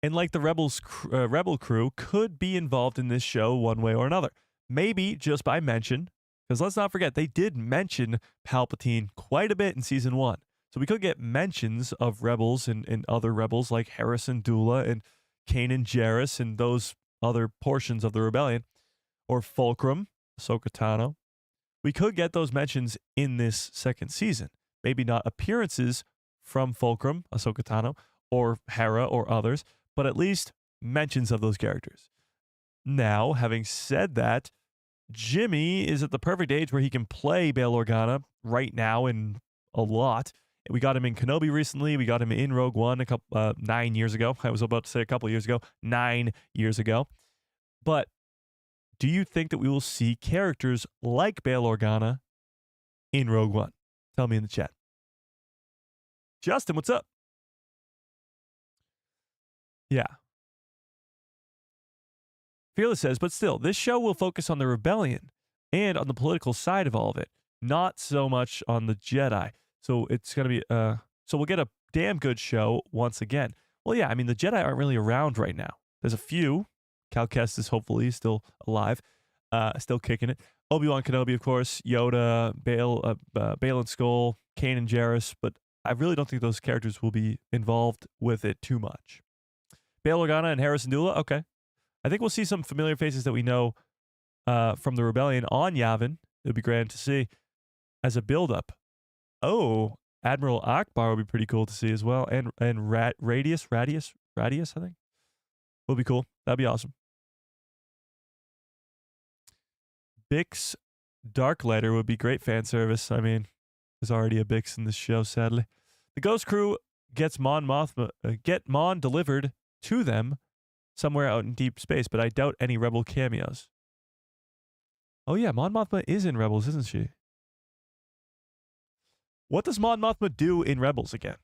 and like the Rebel crew could be involved in this show one way or another. Maybe just by mention, Because let's not forget, they did mention Palpatine quite a bit in season 1. So we could get mentions of rebels and other rebels like Harrison Dula and Kanan Jarrus and those other portions of the rebellion. Or Fulcrum, Ahsoka Tano. We could get those mentions in this second season. Maybe not appearances from Fulcrum, Ahsoka Tano, or Hera or others, but at least mentions of those characters. Now, having said that, Jimmy is at the perfect age where he can play Bail Organa right now and a lot. We got him in Kenobi recently. We got him in Rogue One 9 years ago. I was about to say a couple years ago. 9 years ago. But do you think that we will see characters like Bail Organa in Rogue One? Tell me in the chat. Justin, what's up? Yeah. Fearless says, but still, this show will focus on the rebellion and on the political side of all of it, not so much on the Jedi. So it's going to be, so we'll get a damn good show once again. Well, yeah, I mean, the Jedi aren't really around right now. There's a few. Cal Kestis, hopefully, still alive, still kicking it. Obi-Wan Kenobi, of course, Yoda, Bail and Skull, Kanan Jarrus, but I really don't think those characters will be involved with it too much. Bail Organa and Harrison Dula, okay. I think we'll see some familiar faces that we know from the Rebellion on Yavin. It'll be grand to see as a build-up. Oh, Admiral Akbar would be pretty cool to see as well. And Radius, I think. Will be cool. That'd be awesome. Bix Darklighter would be great fan service. I mean, there's already a Bix in this show, sadly. The Ghost Crew gets Mon Mothma, get Mon delivered to them somewhere out in deep space, but I doubt any Rebel cameos. Oh yeah, Mon Mothma is in Rebels, isn't she? What does Mon Mothma do in Rebels again?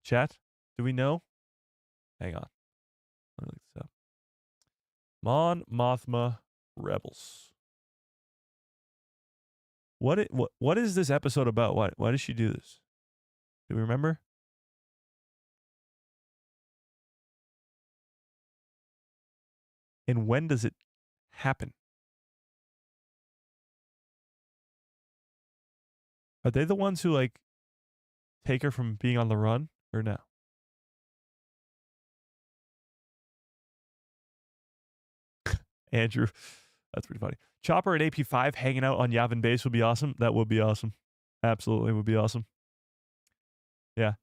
Chat, do we know? Hang on. Let me look this up. Mon Mothma Rebels. What is this episode about? Why does she do this? Do we remember? And when does it happen? Are they the ones who like take her from being on the run or no? Andrew, that's pretty funny. Chopper and AP5 hanging out on Yavin Base would be awesome. That would be awesome. Absolutely would be awesome. Yeah.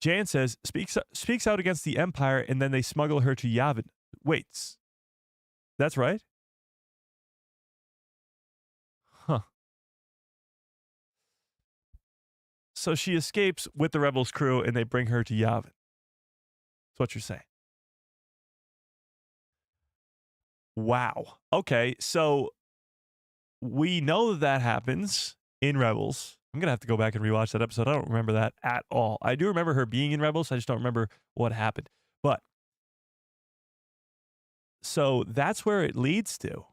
Jan says, speaks out against the Empire and then they smuggle her to Yavin. Wait. That's right? Huh. So she escapes with the Rebels crew and they bring her to Yavin. That's what you're saying. Wow. Okay, so we know that happens in Rebels. I'm going to have to go back and rewatch that episode. I don't remember that at all. I do remember her being in Rebels. I just don't remember what happened. But, so that's where it leads to.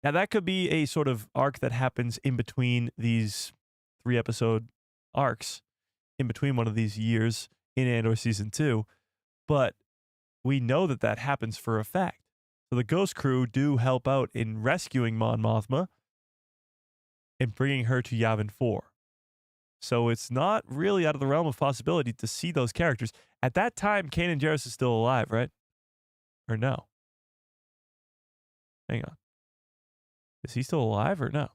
Now, that could be a sort of arc that happens in between these 3-episode arcs, in between one of these years in Andor Season 2. But we know that that happens for a fact. So the Ghost Crew do help out in rescuing Mon Mothma and bringing her to Yavin 4. So it's not really out of the realm of possibility to see those characters. At that time, Kanan Jarrus is still alive, right? Or no? Hang on. Is he still alive or no?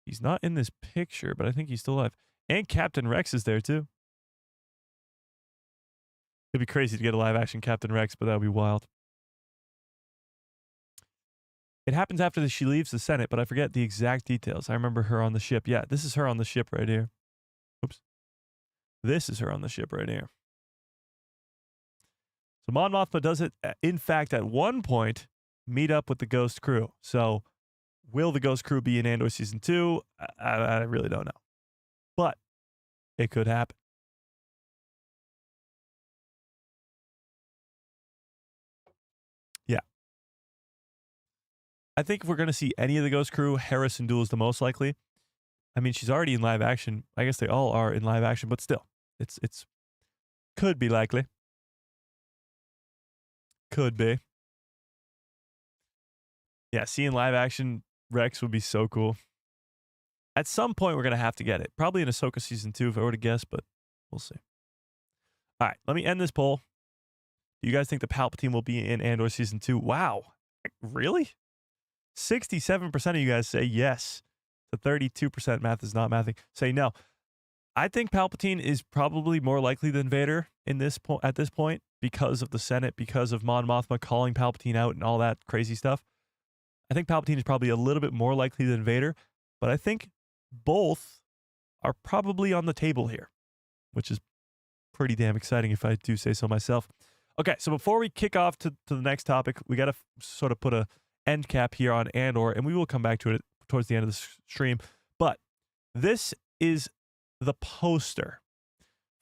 He's not in this picture, but I think he's still alive. And Captain Rex is there too. It'd be crazy to get a live action Captain Rex, but that would be wild. It happens after she leaves the Senate, but I forget the exact details. I remember her on the ship. Yeah, this is her on the ship right here. Oops. This is her on the ship right here. So Mon Mothma does it, in fact, at one point, meet up with the Ghost Crew. So will the Ghost Crew be in Andor Season 2? I really don't know. But it could happen. Yeah. I think if we're going to see any of the Ghost Crew, Harrison Dula is the most likely. I mean, she's already in live action. I guess they all are in live action, but still, it's could be likely. Could be. Yeah, seeing live action Rex would be so cool. At some point, we're going to have to get it. Probably in Ahsoka Season 2, if I were to guess, but we'll see. All right, let me end this poll. Do you guys think the Palpatine will be in Andor Season 2? Wow. Really? 67% of you guys say yes. The 32%, math is not mathing, say no. I think Palpatine is probably more likely than Vader at this point because of the Senate, because of Mon Mothma calling Palpatine out and all that crazy stuff. I think Palpatine is probably a little bit more likely than Vader, but I think both are probably on the table here, which is pretty damn exciting if I do say so myself. Okay, so before we kick off to the next topic, we got to sort of put a end cap here on Andor, and we will come back to it towards the end of the stream. But this is the poster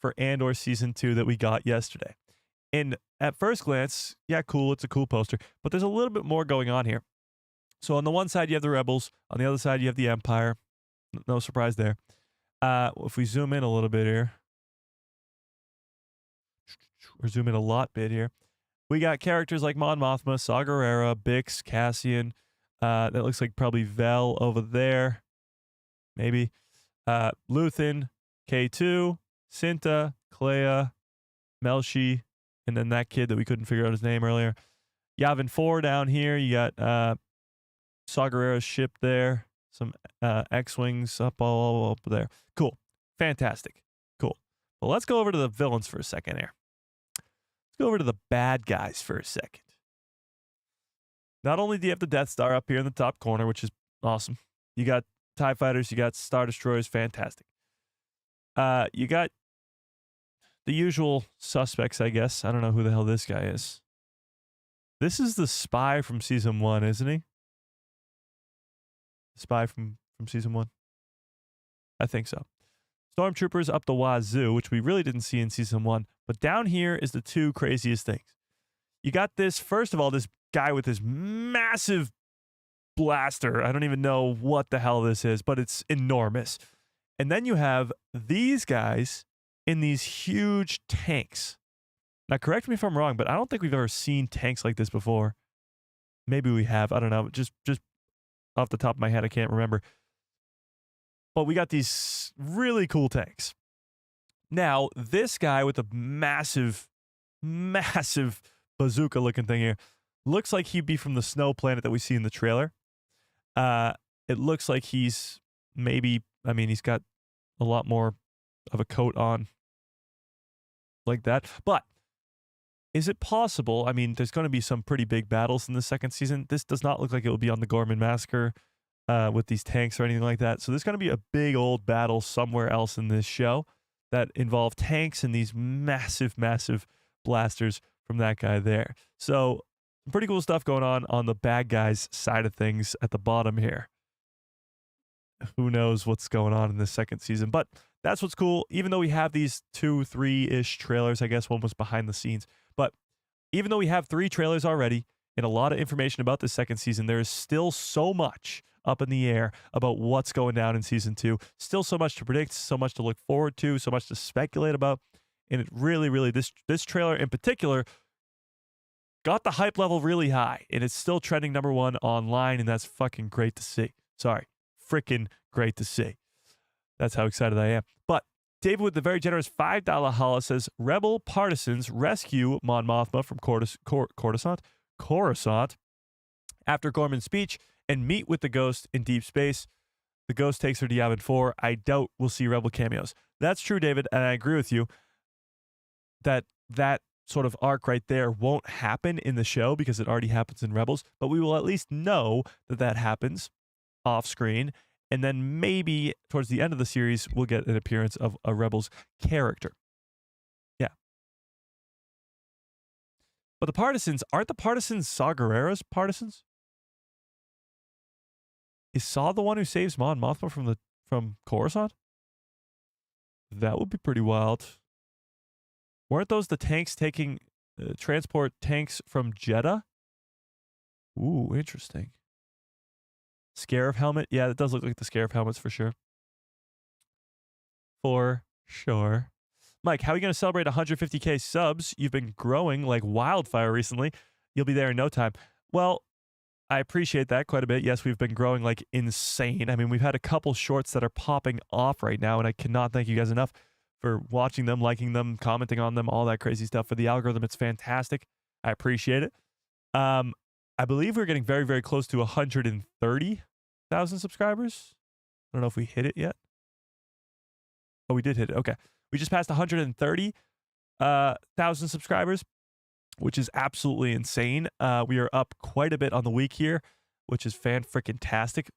for Andor Season 2 that we got yesterday. And at first glance, yeah, cool, it's a cool poster, but there's a little bit more going on here. So on the one side, you have the Rebels. On the other side, you have the Empire. No surprise there. If we zoom in a little bit here, or zoom in a lot bit here, we got characters like Mon Mothma, Saw Gerrera, Bix, Cassian. That looks like probably Vel over there. Maybe. Luthen, K2, Cinta, Clea, Melshi, and then that kid that we couldn't figure out his name earlier. Yavin 4 down here. You got Saw Gerrera's ship there. Some X-Wings all up there. Cool. Fantastic. Cool. Well, let's go over to the villains for a second here. Let's go over to the bad guys for a second. Not only do you have the Death Star up here in the top corner, which is awesome. You got TIE Fighters, you got Star Destroyers, fantastic. You got the usual suspects, I guess. I don't know who the hell this guy is. This is the spy from Season 1, isn't he? The spy from Season 1? I think so. Stormtroopers up the wazoo, which we really didn't see in Season 1. But down here is the two craziest things. You got this, first of all, this guy with this massive blaster. I don't even know what the hell this is, but it's enormous. And then you have these guys in these huge tanks. Now, correct me if I'm wrong, but I don't think we've ever seen tanks like this before. Maybe we have. I don't know. Just off the top of my head, I can't remember. But we got these really cool tanks. Now, this guy with a massive bazooka-looking thing here looks like he'd be from the snow planet that we see in the trailer. It looks like he's maybe, I mean, he's got a lot more of a coat on like that. But is it possible? I mean, there's going to be some pretty big battles in the second season. This does not look like it will be on the Gorman Massacre with these tanks or anything like that. So there's going to be a big old battle somewhere else in this show that involve tanks and these massive blasters from that guy there. So pretty cool stuff going on the bad guys side of things at the bottom here. Who knows what's going on in the second season, but that's what's cool. Even though we have these 2-3-ish trailers, I guess one was behind the scenes, but even though we have 3 trailers already and a lot of information about the second season, there is still so much up in the air about what's going down in Season 2. Still so much to predict, so much to look forward to, so much to speculate about. And it really, this trailer in particular got the hype level really high. And it's still trending #1 online, and that's fucking great to see. Sorry, freaking great to see. That's how excited I am. But David with the very generous $5 holla says, Rebel partisans rescue Mon Mothma from Coruscant after Gorman's speech and meet with the Ghost in deep space. The Ghost takes her to Yavin 4. I doubt we'll see Rebel cameos. That's true, David, and I agree with you that sort of arc right there won't happen in the show because it already happens in Rebels, but we will at least know that happens off screen, and then maybe towards the end of the series we'll get an appearance of a Rebels character. Yeah. But the partisans, aren't the partisans Saw Gerrera's partisans? Is Saw the one who saves Mon Mothma from Coruscant? That would be pretty wild. Weren't those the tanks taking transport tanks from Jeddah? Ooh, interesting. Scarab helmet? Yeah, that does look like the Scarab helmets for sure. For sure. Mike, how are you going to celebrate 150K subs? You've been growing like wildfire recently. You'll be there in no time. Well, I appreciate that quite a bit. Yes, we've been growing like insane. I mean, we've had a couple shorts that are popping off right now, and I cannot thank you guys enough for watching them, liking them, commenting on them, all that crazy stuff. For the algorithm, it's fantastic. I appreciate it. I believe we're getting very, very close to 130,000 subscribers. I don't know if we hit it yet. Oh, we did hit it. Okay. We just passed 130,000 subscribers, which is absolutely insane. We are up quite a bit on the week here, which is fan-frickin-tastic.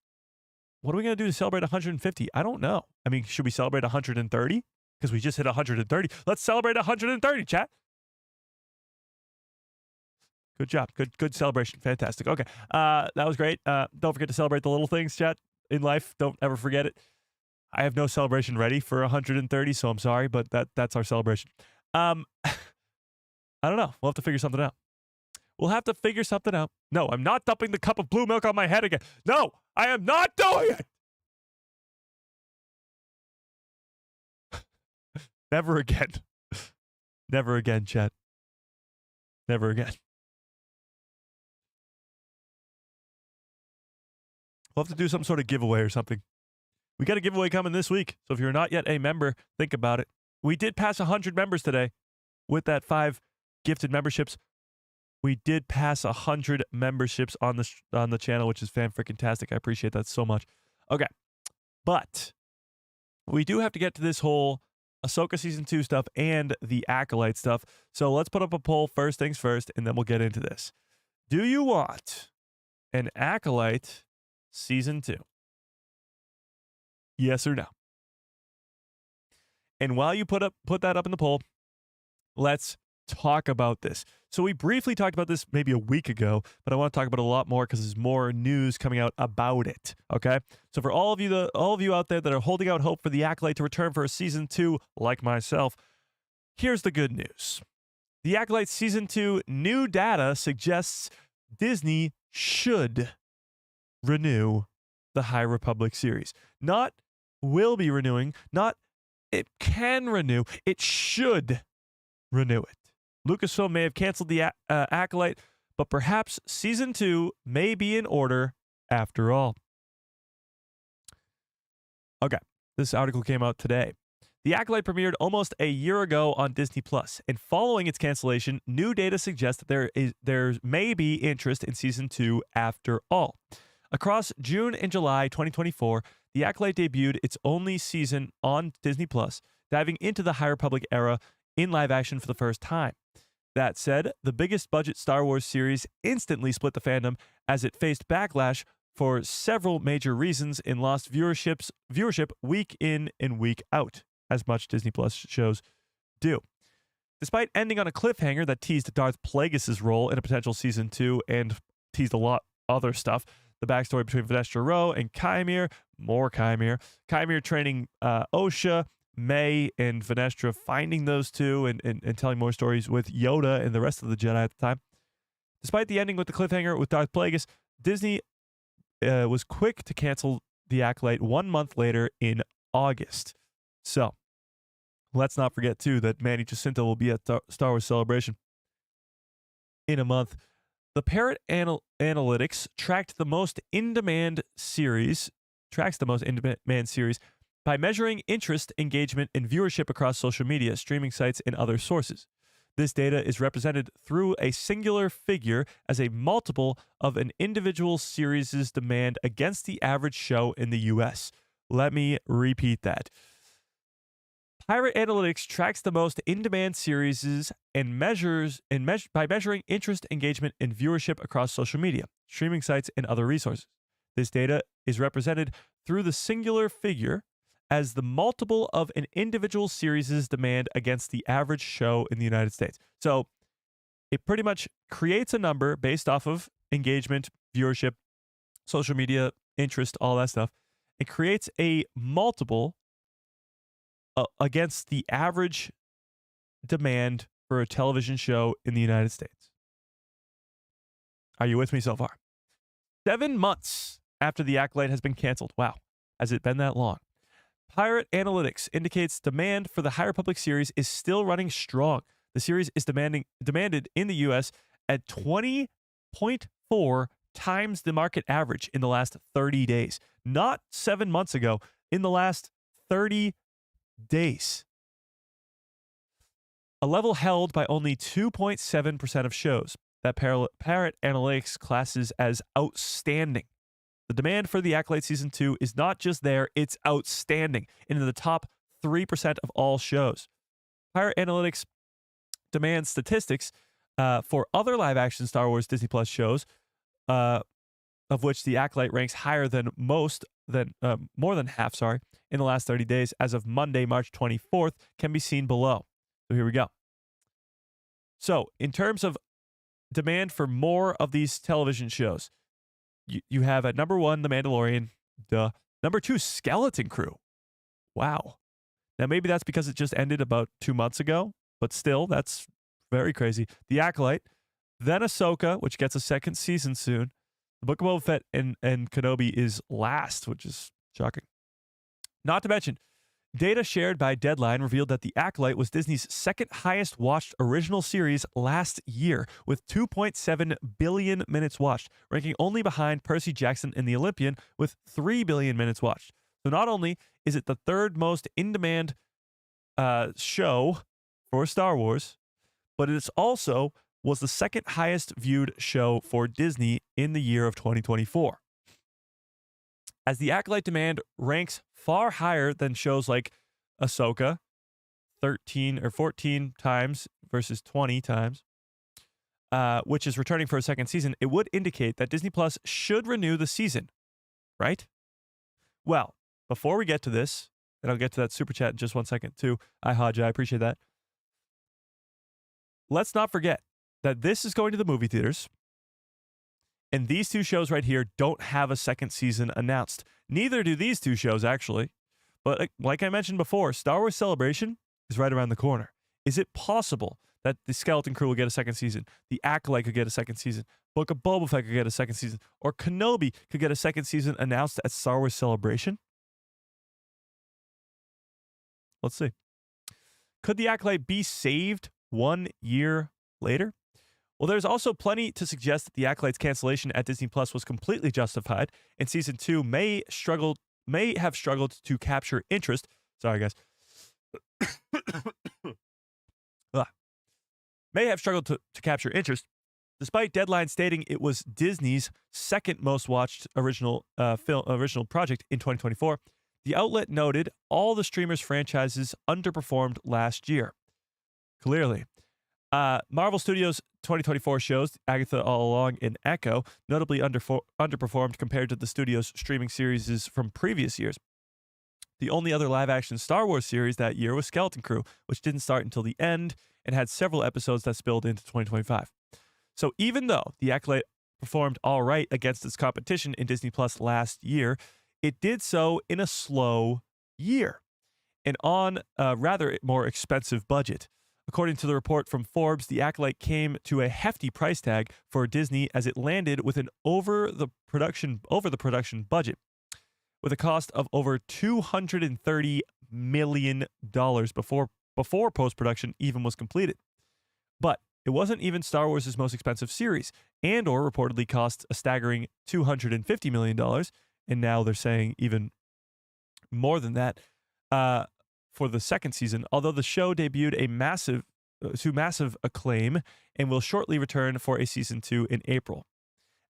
What are we going to do to celebrate 150? I don't know. I mean, should we celebrate 130? Because we just hit 130. Let's celebrate 130, chat. Good job. Good celebration. Fantastic. Okay. That was great. Don't forget to celebrate the little things, chat, in life. Don't ever forget it. I have no celebration ready for 130, so I'm sorry, but that's our celebration. I don't know. We'll have to figure something out. We'll have to figure something out. No, I'm not dumping the cup of blue milk on my head again. No, I am not doing it. Never again. Never again, chat. Never again. We'll have to do some sort of giveaway or something. We got a giveaway coming this week. So if you're not yet a member, think about it. We did pass 100 members today with that 5 gifted memberships. We did pass 100 memberships on the channel, which is fan-frickin-tastic. I appreciate that so much. Okay. But we do have to get to this whole Ahsoka Season 2 stuff and the Acolyte stuff. So let's put up a poll, first things first, and then we'll get into this. Do you want an Acolyte Season 2? Yes or no? And while you put that up in the poll, let's talk about this. So we briefly talked about this maybe a week ago, but I want to talk about it a lot more because there's more news coming out about it. Okay, so for all of you out there that are holding out hope for the Acolyte to return for a Season 2, like myself, here's the good news. The Acolyte Season 2 new data suggests Disney should renew the High Republic series. Not will be renewing, not it can renew, it should renew it. Lucasfilm may have canceled the Acolyte, but perhaps Season 2 may be in order after all. Okay, this article came out today. The Acolyte premiered almost a year ago on Disney+, and following its cancellation, new data suggests that there may be interest in Season 2 after all. Across June and July 2024, The Acolyte debuted its only season on Disney+, diving into the High Republic era in live action for the first time. That said, the biggest budget Star Wars series instantly split the fandom as it faced backlash for several major reasons and lost viewership week in and week out, as much Disney Plus shows do. Despite ending on a cliffhanger that teased Darth Plagueis' role in a potential Season 2 and teased a lot other stuff, the backstory between Venestra Rose and Chimere, more Chimere training Osha, May, and Venestra, finding those two and telling more stories with Yoda and the rest of the Jedi at the time. Despite the ending with the cliffhanger with Darth Plagueis, Disney was quick to cancel The Acolyte 1 month later in August. So, let's not forget, too, that Manny Jacinto will be at Star Wars Celebration in a month. The Parrot Analytics tracked the most in-demand series by measuring interest, engagement, and viewership across social media, streaming sites, and other sources. This data is represented through a singular figure as a multiple of an individual series' demand against the average show in the U.S. Let me repeat that. Pirate Analytics tracks the most in-demand series and by measuring interest, engagement, and viewership across social media, streaming sites, and other resources. This data is represented through the singular figure as the multiple of an individual series' demand against the average show in the United States. So it pretty much creates a number based off of engagement, viewership, social media, interest, all that stuff. It creates a multiple against the average demand for a television show in the United States. Are you with me so far? 7 months after The Acolyte has been canceled. Wow, has it been that long? Pirate Analytics indicates demand for the High Republic series is still running strong. The series is demanded in the U.S. at 20.4 times the market average in the last 30 days. Not 7 months ago, in the last 30 days. A level held by only 2.7% of shows that Parrot Analytics classes as outstanding. The demand for the Acolyte Season 2 is not just there, it's outstanding, in the top 3% of all shows. Parrot Analytics demand statistics for other live-action Star Wars Disney Plus shows, of which the Acolyte ranks higher than more than half, in the last 30 days, as of Monday, March 24th, can be seen below. So here we go. So, in terms of demand for more of these television shows, you have at number 1, The Mandalorian. Duh. Number 2, Skeleton Crew. Wow. Now, maybe that's because it just ended about 2 months ago, but still, that's very crazy. The Acolyte. Then Ahsoka, which gets a second season soon. The Book of Boba Fett and Kenobi is last, which is shocking. Not to mention, data shared by Deadline revealed that The Acolyte was Disney's second highest watched original series last year, with 2.7 billion minutes watched, ranking only behind Percy Jackson and The Olympian with 3 billion minutes watched. So not only is it the third most in-demand show for Star Wars, but it also was the second highest viewed show for Disney in the year of 2024. As the Acolyte demand ranks far higher than shows like Ahsoka, 13 or 14 times versus 20 times, which is returning for a second season, it would indicate that Disney Plus should renew the season, right? Well, before we get to this, and I'll get to that super chat in just 1 second too. I appreciate that. Let's not forget that this is going to the movie theaters. And these two shows right here don't have a second season announced. Neither do these two shows, actually. But like I mentioned before, Star Wars Celebration is right around the corner. Is it possible that the Skeleton Crew will get a second season, the Acolyte could get a second season, Book of Boba Fett could get a second season, or Kenobi could get a second season announced at Star Wars Celebration? Let's see. Could the Acolyte be saved 1 year later? Well, there's also plenty to suggest that the Acolyte's cancellation at Disney Plus was completely justified, and Season 2 may have struggled to capture interest. Sorry, guys. May have struggled to capture interest, despite Deadline stating it was Disney's second most watched original project in 2024. The outlet noted all the streamers' franchises underperformed last year. Clearly. Marvel Studios' 2024 shows, Agatha All Along and Echo, notably underperformed compared to the studio's streaming series from previous years. The only other live-action Star Wars series that year was Skeleton Crew, which didn't start until the end and had several episodes that spilled into 2025. So even though the Acolyte performed all right against its competition in Disney Plus last year, it did so in a slow year and on a rather more expensive budget. According to the report from Forbes, the Acolyte came to a hefty price tag for Disney as it landed with an over the production budget, with a cost of over $230 million before post-production even was completed. But it wasn't even Star Wars' most expensive series. Andor reportedly cost a staggering $250 million, and now they're saying even more than that. For the second season, although the show debuted to massive acclaim and will shortly return for a season 2 in April.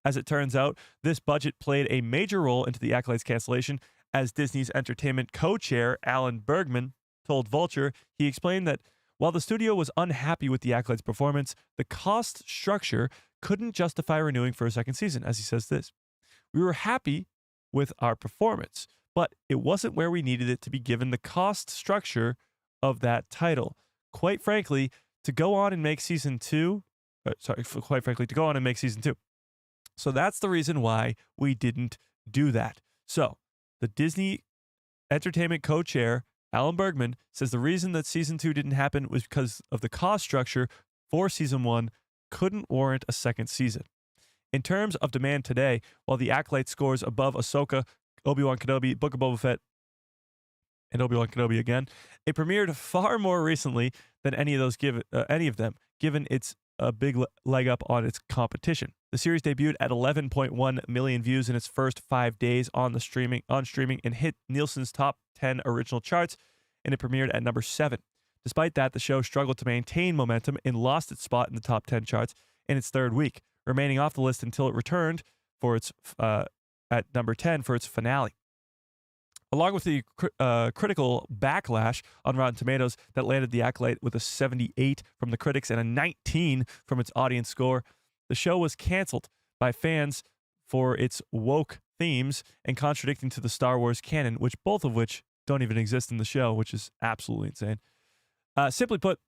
As it turns out, this budget played a major role into the Acolyte's cancellation, as Disney's entertainment co-chair Alan Bergman told Vulture. He explained that while the studio was unhappy with the Acolyte's performance, the cost structure couldn't justify renewing for a second season. As he says this, "We were happy with our performance, but it wasn't where we needed it to be given the cost structure of that title. Quite frankly, to go on and make season 2. So that's the reason why we didn't do that." So the Disney Entertainment co-chair, Alan Bergman, says the reason that season 2 didn't happen was because of the cost structure for season 1 couldn't warrant a second season. In terms of demand today, while the Acolyte scores above Ahsoka, Obi-Wan Kenobi, Book of Boba Fett, and Obi-Wan Kenobi again, it premiered far more recently than any of them, given its a big leg up on its competition. The series debuted at 11.1 million views in its first 5 days on streaming and hit Nielsen's top 10 original charts, and it premiered at number 7. Despite that, the show struggled to maintain momentum and lost its spot in the top 10 charts in its third week, remaining off the list until it returned for its at number 10 for its finale. Along with the critical backlash on Rotten Tomatoes that landed The Acolyte with a 78 from the critics and a 19 from its audience score, the show was canceled by fans for its woke themes and contradicting to the Star Wars canon, both of which don't even exist in the show, which is absolutely insane. Simply put,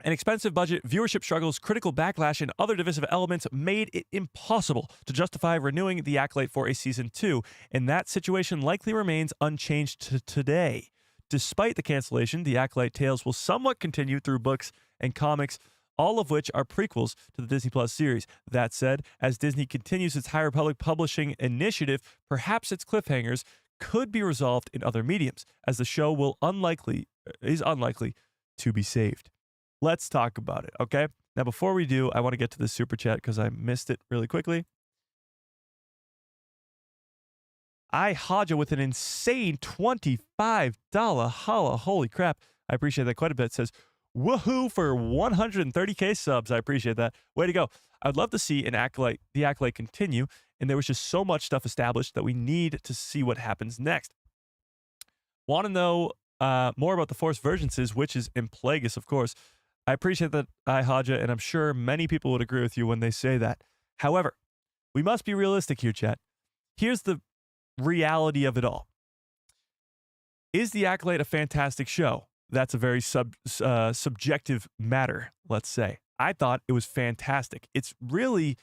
an expensive budget, viewership struggles, critical backlash, and other divisive elements made it impossible to justify renewing The Acolyte for a season 2, and that situation likely remains unchanged to today. Despite the cancellation, The Acolyte tales will somewhat continue through books and comics, all of which are prequels to the Disney Plus series. That said, as Disney continues its High Republic publishing initiative, perhaps its cliffhangers could be resolved in other mediums, as the show is unlikely to be saved. Let's talk about it, okay? Now, before we do, I want to get to the super chat because I missed it really quickly. Haja with an insane $25 holla. Holy crap. I appreciate that quite a bit. Says, woohoo for 130K subs. I appreciate that. Way to go. I'd love to see The Acolyte continue, and there was just so much stuff established that we need to see what happens next. Want to know more about the Force Vergences, which is in Plagueis, of course. I appreciate that, Haja, and I'm sure many people would agree with you when they say that. However, we must be realistic here, chat. Here's the reality of it all. Is The Acolyte a fantastic show? That's a very subjective matter, let's say. I thought it was fantastic. It's really,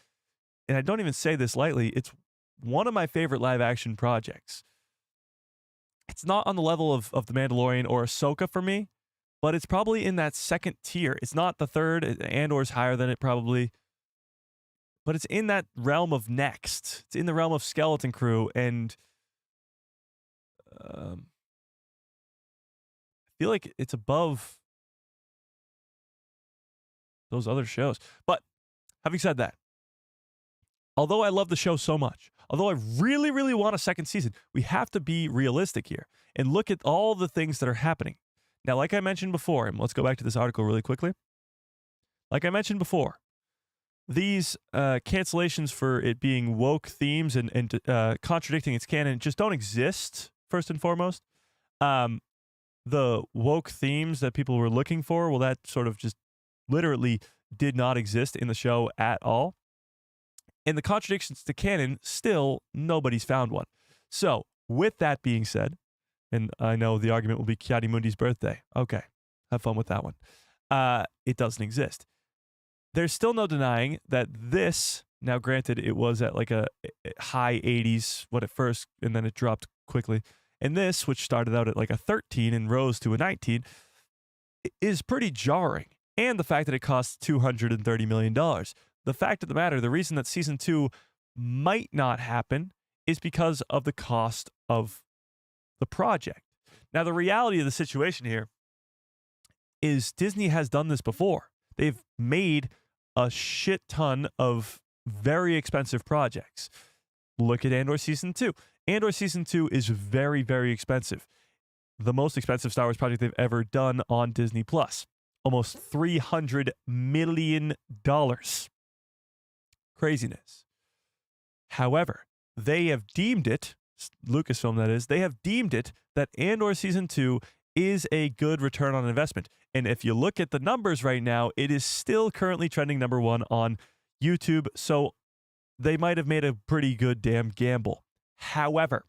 and I don't even say this lightly, it's one of my favorite live-action projects. It's not on the level of The Mandalorian or Ahsoka for me, but it's probably in that second tier. It's not the third. Andor's higher than it probably. But it's in that realm of next. It's in the realm of Skeleton Crew. And I feel like it's above those other shows. But having said that, although I love the show so much, although I really, really want a second season, we have to be realistic here and look at all the things that are happening. Now, like I mentioned before, and let's go back to this article really quickly. Like I mentioned before, these cancellations for it being woke themes and contradicting its canon just don't exist, first and foremost. The woke themes that people were looking for, well, that sort of just literally did not exist in the show at all. And the contradictions to canon, still, nobody's found one. So, with that being said, and I know the argument will be Ki-Adi-Mundi's birthday. Okay, have fun with that one. It doesn't exist. There's still no denying that this, now granted, it was at like a high 80s when it first, and then it dropped quickly. And this, which started out at like a 13 and rose to a 19, is pretty jarring. And the fact that it costs $230 million. The fact of the matter, the reason that season 2 might not happen is because of the cost of the project. Now, the reality of the situation here is Disney has done this before. They've made a shit ton of very expensive projects. Look at Andor Season 2. Andor Season 2 is very, very expensive. The most expensive Star Wars project they've ever done on Disney+. Almost $300 million. Craziness. However, they have deemed it, Lucasfilm that is, they have deemed it that Andor Season 2 is a good return on investment. And if you look at the numbers right now, it is still currently trending number 1 on YouTube. So they might have made a pretty good damn gamble. However,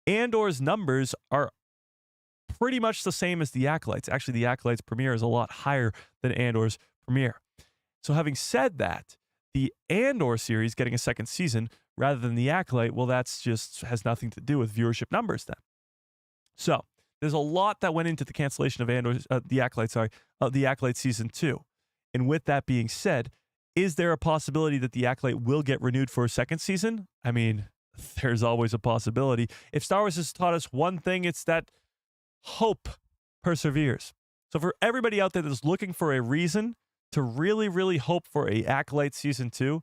Andor's numbers are pretty much the same as The Acolyte's. Actually, The Acolyte's premiere is a lot higher than Andor's premiere. So having said that, the Andor series getting a second season rather than The Acolyte, well, that's just has nothing to do with viewership numbers then. So there's a lot that went into the cancellation of The Acolyte Season 2. And with that being said, is there a possibility that The Acolyte will get renewed for a second season? I mean, there's always a possibility. If Star Wars has taught us one thing, it's that hope perseveres. So for everybody out there that's looking for a reason to really, really hope for a Acolyte season 2,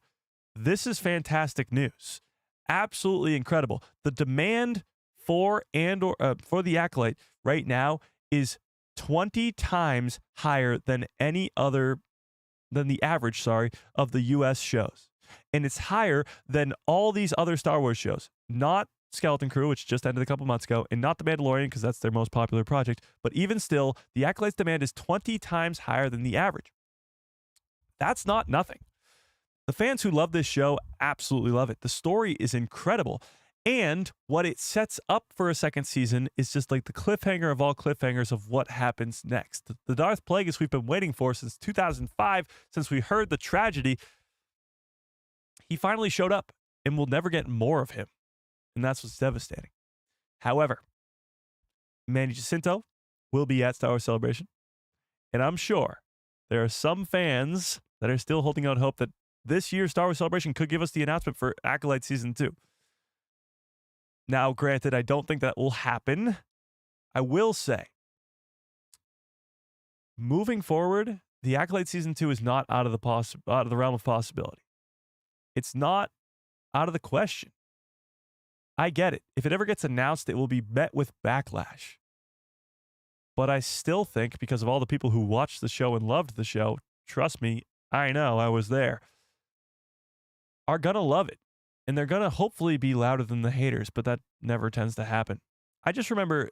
this is fantastic news. Absolutely incredible. The demand for for the Acolyte right now is 20 times higher than the average, of the US shows. And it's higher than all these other Star Wars shows. Not Skeleton Crew, which just ended a couple months ago, and not The Mandalorian, because that's their most popular project. But even still, the Acolyte's demand is 20 times higher than the average. That's not nothing. The fans who love this show absolutely love it. The story is incredible. And what it sets up for a second season is just like the cliffhanger of all cliffhangers of what happens next. The Darth Plagueis we've been waiting for since 2005, since we heard the tragedy, he finally showed up, and we'll never get more of him. And that's what's devastating. However, Manny Jacinto will be at Star Wars Celebration. And I'm sure there are some fans that are still holding out hope that this year's Star Wars Celebration could give us the announcement for Acolyte Season 2. Now, granted, I don't think that will happen. I will say, moving forward, the Acolyte Season 2 is not out of the realm of possibility. It's not out of the question. I get it. If it ever gets announced, it will be met with backlash. But I still think, because of all the people who watched the show and loved the show, trust me, I know, I was there, are going to love it. And they're going to hopefully be louder than the haters, but that never tends to happen. I just remember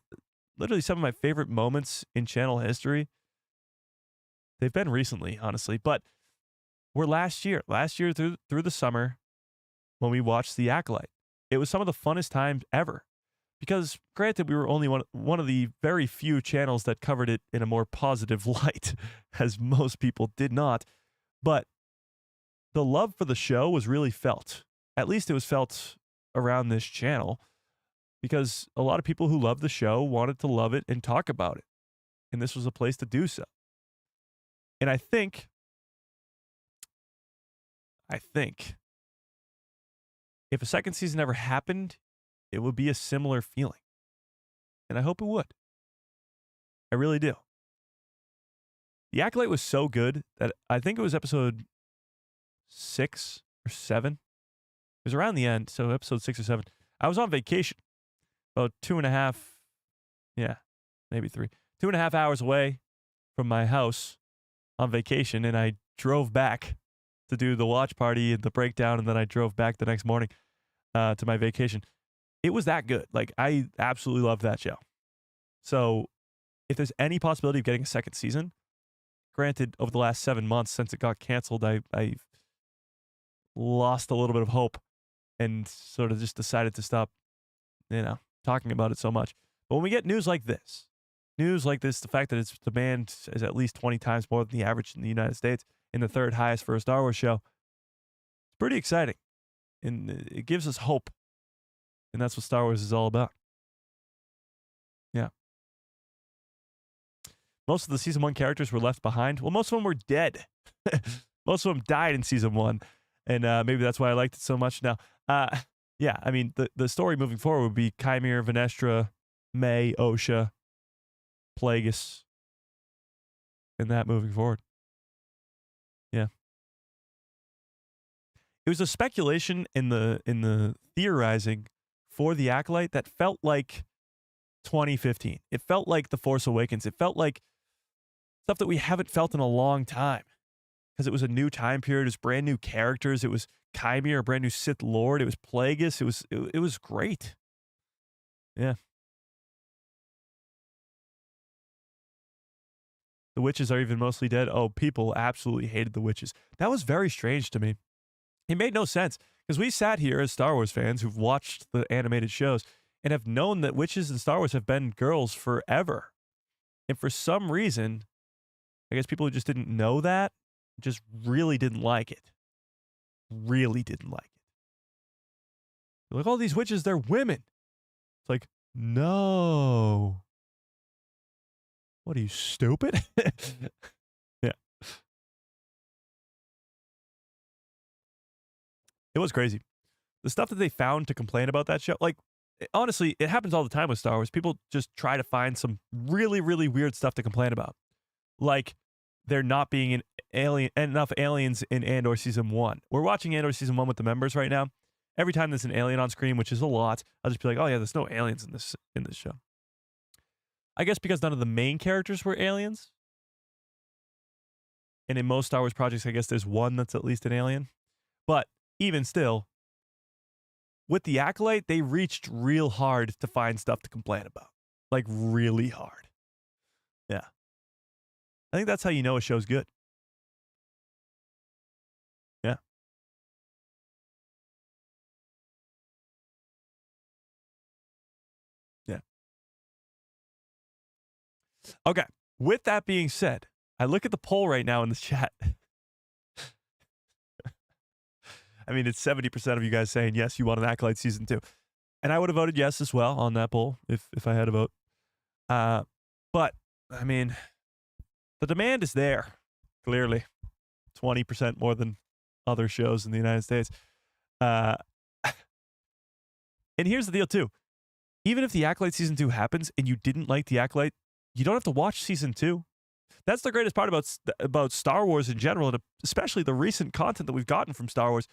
literally some of my favorite moments in channel history. They've been recently, honestly, but were last year through the summer when we watched The Acolyte. It was some of the funnest times ever because, granted, we were only one of the very few channels that covered it in a more positive light, as most people did not. But the love for the show was really felt. At least it was felt around this channel because a lot of people who love the show wanted to love it and talk about it. And this was a place to do so. And I think if a second season ever happened, it would be a similar feeling. And I hope it would. I really do. The Acolyte was so good that I think it was episode 6 or 7. It was around the end, so episode 6 or 7. I was on vacation, about 2.5, maybe 3, 2.5 hours away from my house on vacation, and I drove back to do the watch party and the breakdown, and then I drove back the next morning to my vacation. It was that good. Like, I absolutely loved that show. So if there's any possibility of getting a second season, granted, over the last 7 months since it got canceled, I've lost a little bit of hope and sort of just decided to stop, talking about it so much. But when we get news like this, the fact that its demand is at least 20 times more than the average in the United States, and the third highest for a Star Wars show, it's pretty exciting. And it gives us hope. And that's what Star Wars is all about. Yeah. Most of the season 1 characters were left behind. Well, most of them were dead. Most of them died in season 1. And maybe that's why I liked it so much now. Yeah, I mean, the story moving forward would be Chimera, Venestra, May, Osha, Plagueis, and that moving forward. Yeah. It was a speculation in the theorizing for The Acolyte that felt like 2015. It felt like The Force Awakens. It felt like stuff that we haven't felt in a long time. Because it was a new time period. It was brand new characters. It was Chimera, a brand new Sith Lord. It was Plagueis. It was great. Yeah. The witches are even mostly dead. Oh, people absolutely hated the witches. That was very strange to me. It made no sense because we sat here as Star Wars fans who've watched the animated shows and have known that witches in Star Wars have been girls forever. And for some reason, I guess people who just didn't know that just really didn't like it. Really didn't like it. They're like, all these witches, they're women. It's like, no. What are you, stupid? Yeah. It was crazy. The stuff that they found to complain about that show, like, honestly, it happens all the time with Star Wars. People just try to find some really, really weird stuff to complain about. Like, there not being enough aliens in Andor Season 1. We're watching Andor Season 1 with the members right now. Every time there's an alien on screen, which is a lot, I'll just be like, oh yeah, there's no aliens in this show. I guess because none of the main characters were aliens. And in most Star Wars projects, I guess there's one that's at least an alien. But even still, with the Acolyte, they reached real hard to find stuff to complain about. Like, really hard. Yeah. I think that's how you know a show's good. Yeah. Yeah. Okay. With that being said, I look at the poll right now in the chat. I mean, it's 70% of you guys saying, yes, you want an Acolyte Season 2. And I would have voted yes as well on that poll if I had a vote. But, I mean, the demand is there, clearly. 20% more than other shows in the United States. And here's the deal, too. Even if the Acolyte Season 2 happens and you didn't like the Acolyte, you don't have to watch Season 2. That's the greatest part about Star Wars in general, and especially the recent content that we've gotten from Star Wars,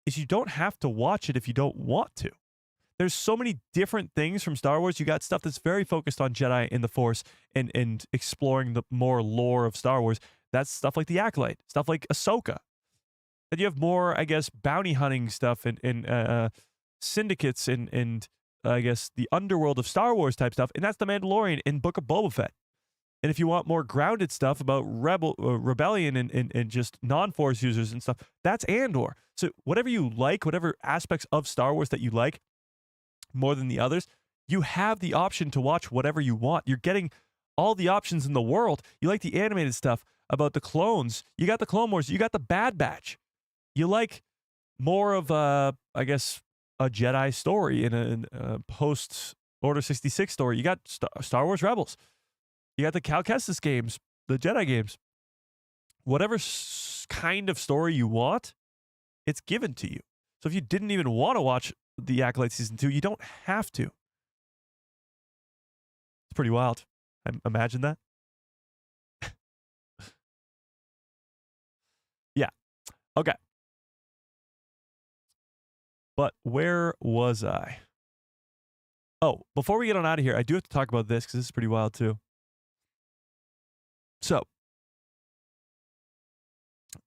is you don't have to watch it if you don't want to. There's so many different things from Star Wars. You got stuff that's very focused on Jedi and the Force and exploring the more lore of Star Wars. That's stuff like the Acolyte, stuff like Ahsoka. And you have more, I guess, bounty hunting stuff and syndicates and I guess the underworld of Star Wars type stuff, and that's The Mandalorian and Book of Boba Fett. And if you want more grounded stuff about rebellion and just non-Force users and stuff, that's Andor. So whatever you like, whatever aspects of Star Wars that you like more than the others, you have the option to watch whatever you want. You're getting all the options in the world. You like the animated stuff about the clones. You got the Clone Wars. You got the Bad Batch. You like more of I guess, a Jedi story in a post-Order 66 story. You got Star Wars Rebels. You got the Cal Kestis games, the Jedi games. Whatever kind of story you want, it's given to you. So if you didn't even want to watch the Acolyte Season 2, you don't have to. It's pretty wild. Imagine that. Yeah. Okay. But where was I? Oh, before we get on out of here, I do have to talk about this because this is pretty wild too. So,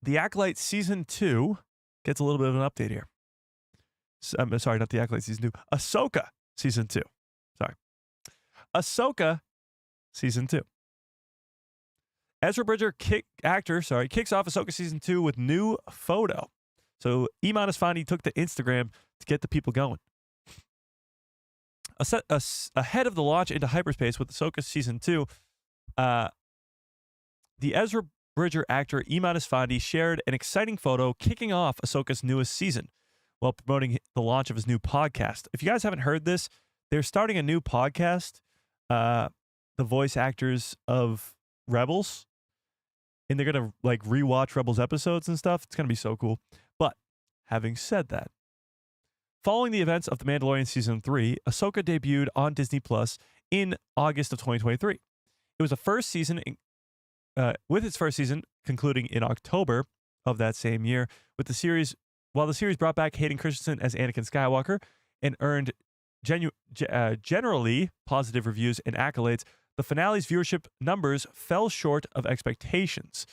the Acolyte Season 2 gets a little bit of an update here. I'm sorry, not the Acolyte Season 2. Ahsoka Season 2. Sorry. Ahsoka Season 2. Ezra Bridger kicks off Ahsoka Season 2 with new photo. So, Iman Esfandi took to Instagram to get the people going. Ahead of the launch into hyperspace with Ahsoka Season 2, the Ezra Bridger actor Iman Esfandi shared an exciting photo kicking off Ahsoka's newest season while promoting the launch of his new podcast. If you guys haven't heard this, they're starting a new podcast, the voice actors of Rebels, and they're going to like rewatch Rebels episodes and stuff. It's going to be so cool. But having said that, following the events of The Mandalorian Season 3, Ahsoka debuted on Disney Plus in August of 2023. It was the first season with its first season concluding in October of that same year, with the series, while the series brought back Hayden Christensen as Anakin Skywalker and earned generally positive reviews and accolades, the finale's viewership numbers fell short of expectations.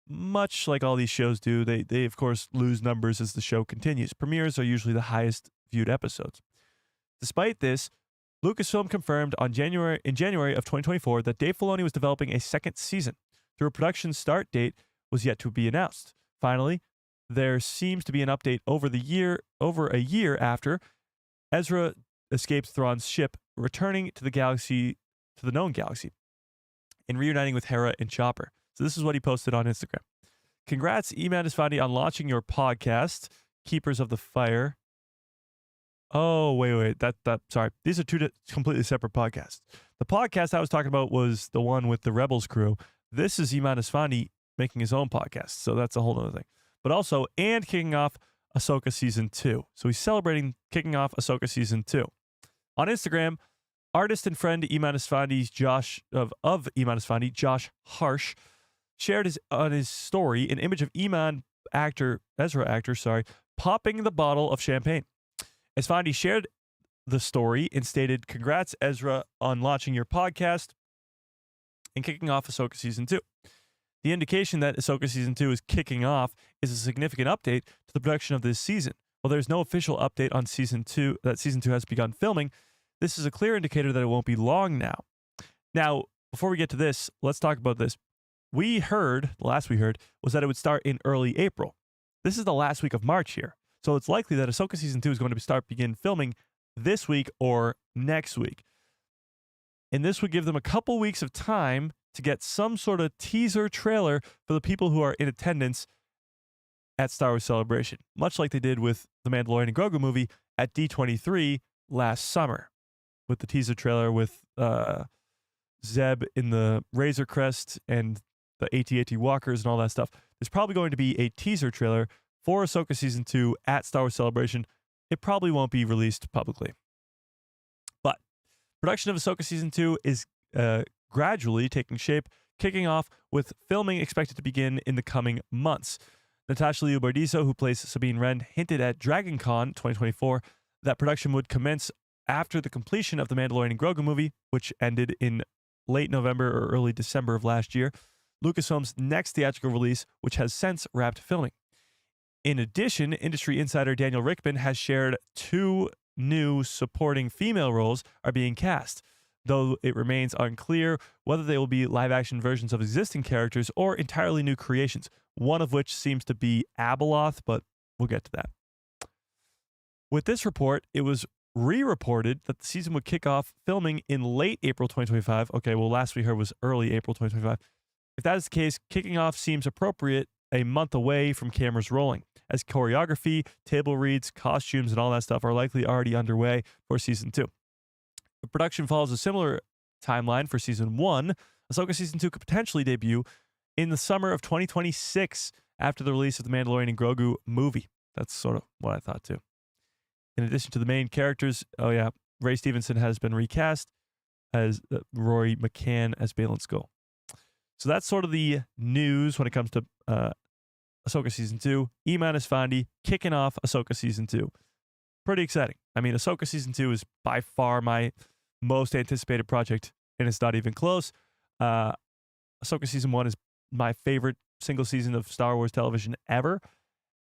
Much like all these shows do, they of course lose numbers as the show continues. Premieres are usually the highest viewed episodes. Despite this, Lucasfilm confirmed in January of 2024 that Dave Filoni was developing a second season. Their production start date was yet to be announced. Finally, there seems to be an update over a year after Ezra escapes Thrawn's ship, returning to the known galaxy, and reuniting with Hera and Chopper. So this is what he posted on Instagram. Congrats, Iman Esfandi, on launching your podcast, Keepers of the Fire. Oh, wait. Sorry. These are two completely separate podcasts. The podcast I was talking about was the one with the Rebels crew. This is Iman Esfandi making his own podcast. So that's a whole other thing. But also, and kicking off Ahsoka Season 2. So he's celebrating kicking off Ahsoka Season 2. On Instagram, artist and friend Iman Esfandi's Josh Harsh shared on his story an image of Ezra actor, popping the bottle of champagne. Esfandi shared the story and stated, "Congrats, Ezra, on launching your podcast and kicking off Ahsoka Season 2. The indication that Ahsoka Season 2 is kicking off is a significant update to the production of this season. While there's no official update on Season 2 that Season 2 has begun filming, this is a clear indicator that it won't be long now." Now, before we get to this, let's talk about this. The last we heard was that it would start in early April. This is the last week of March here. So it's likely that Ahsoka Season 2 is going to begin filming this week or next week. And this would give them a couple weeks of time to get some sort of teaser trailer for the people who are in attendance at Star Wars Celebration, much like they did with the Mandalorian and Grogu movie at D23 last summer, with the teaser trailer with Zeb in the Razor Crest and the AT-AT walkers and all that stuff. There's probably going to be a teaser trailer for Ahsoka Season 2 at Star Wars Celebration. It probably won't be released publicly. But production of Ahsoka Season 2 is gradually taking shape, kicking off with filming expected to begin in the coming months. Natasha Liu Bordizzo, who plays Sabine Wren, hinted at Dragon Con 2024 that production would commence after the completion of the Mandalorian and Grogu movie, which ended in late November or early December of last year, Lucasfilm's next theatrical release, which has since wrapped filming. In addition, industry insider Daniel Rickman has shared 2 new supporting female roles are being cast, though it remains unclear whether they will be live-action versions of existing characters or entirely new creations, one of which seems to be Abeloth, but we'll get to that. With this report, it was re-reported that the season would kick off filming in late April 2025. Okay, well, last we heard was early April 2025. If that is the case, kicking off seems appropriate a month away from cameras rolling, as choreography, table reads, costumes, and all that stuff are likely already underway for Season 2. The production follows a similar timeline for Season 1. Ahsoka Season 2 could potentially debut in the summer of 2026 after the release of the Mandalorian and Grogu movie. That's sort of what I thought too. In addition to the main characters, Ray Stevenson has been recast as Rory McCann as Baylan Skoll. So that's sort of the news when it comes to Ahsoka Season 2. Iman Esfandi kicking off Ahsoka Season 2. Pretty exciting. I mean, Ahsoka Season 2 is by far my most anticipated project, and it's not even close. Ahsoka Season 1 is my favorite single season of Star Wars television ever,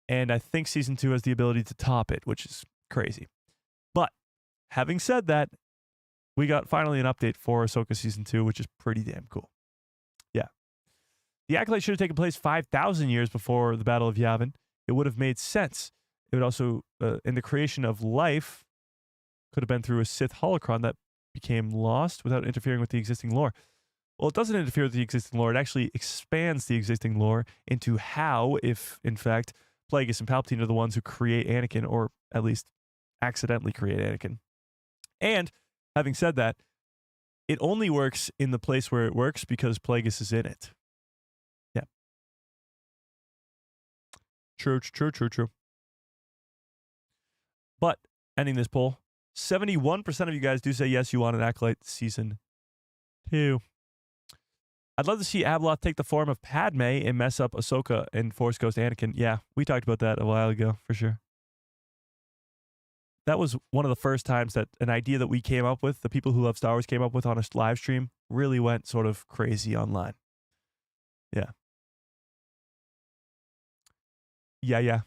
and I think Season 2 has the ability to top it, which is crazy. But having said that, we got finally an update for Ahsoka Season 2, which is pretty damn cool. Yeah. The Acolyte should have taken place 5,000 years before the Battle of Yavin. It would have made sense. It would also, in the creation of life, could have been through a Sith holocron that became lost without interfering with the existing lore. Well, it doesn't interfere with the existing lore. It actually expands the existing lore into how, if in fact, Plagueis and Palpatine are the ones who create Anakin, or at least accidentally create Anakin. And having said that, it only works in the place where it works because Plagueis is in it. Yeah. True. But, ending this poll, 71% of you guys do say yes, you want an Acolyte Season 2. I'd love to see Abeloth take the form of Padme and mess up Ahsoka and Force Ghost Anakin. Yeah, we talked about that a while ago, for sure. That was one of the first times that an idea that we came up with, the people who love Star Wars came up with on a live stream, really went sort of crazy online. Yeah. Yeah.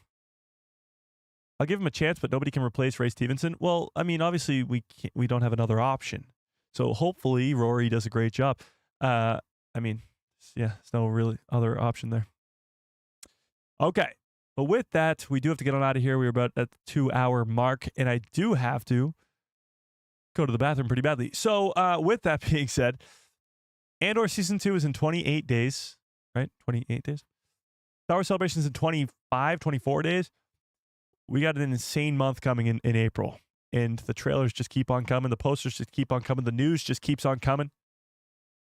I'll give him a chance, but nobody can replace Ray Stevenson. Well, I mean, obviously we don't have another option. So hopefully Rory does a great job. I mean, yeah, there's no really other option there. Okay. But with that, we do have to get on out of here. We're about at the 2-hour mark, and I do have to go to the bathroom pretty badly. So with that being said, Andor Season 2 is in 28 days, right? 28 days. Star Wars Celebration is in 25, 24 days. We got an insane month coming in April, and the trailers just keep on coming. The posters just keep on coming. The news just keeps on coming.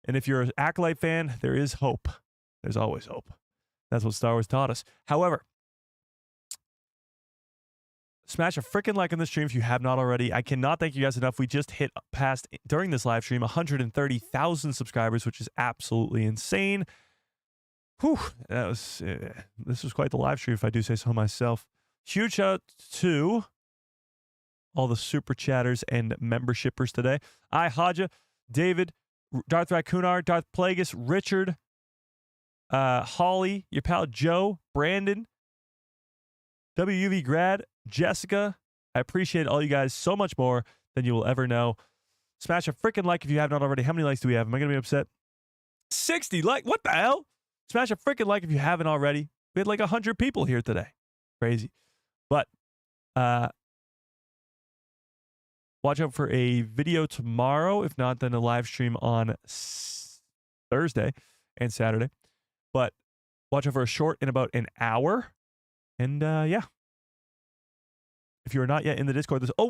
And if you're an Acolyte fan, there is hope. There's always hope. That's what Star Wars taught us. However, Smash a freaking like on the stream if you have not already. I cannot thank you guys enough. We just hit past, during this live stream, 130,000 subscribers, which is absolutely insane. Whew, this was quite the live stream, if I do say so myself. Huge shout out to all the super chatters and membershippers today. Haja, David, Darth Racoonar, Darth Plagueis, Richard, Holly, your pal Joe, Brandon, WUV Grad, Jessica. I appreciate all you guys so much more than you will ever know. Smash a freaking like if you have not already. How many likes do we have? Am I going to be upset? 60 like. What the hell? Smash a freaking like if you haven't already. We had like 100 people here today. Crazy. But watch out for a video tomorrow. If not, then a live stream on Thursday and Saturday. But watch out for a short in about an hour. And yeah. If you're not yet in the Discord, this. Oh,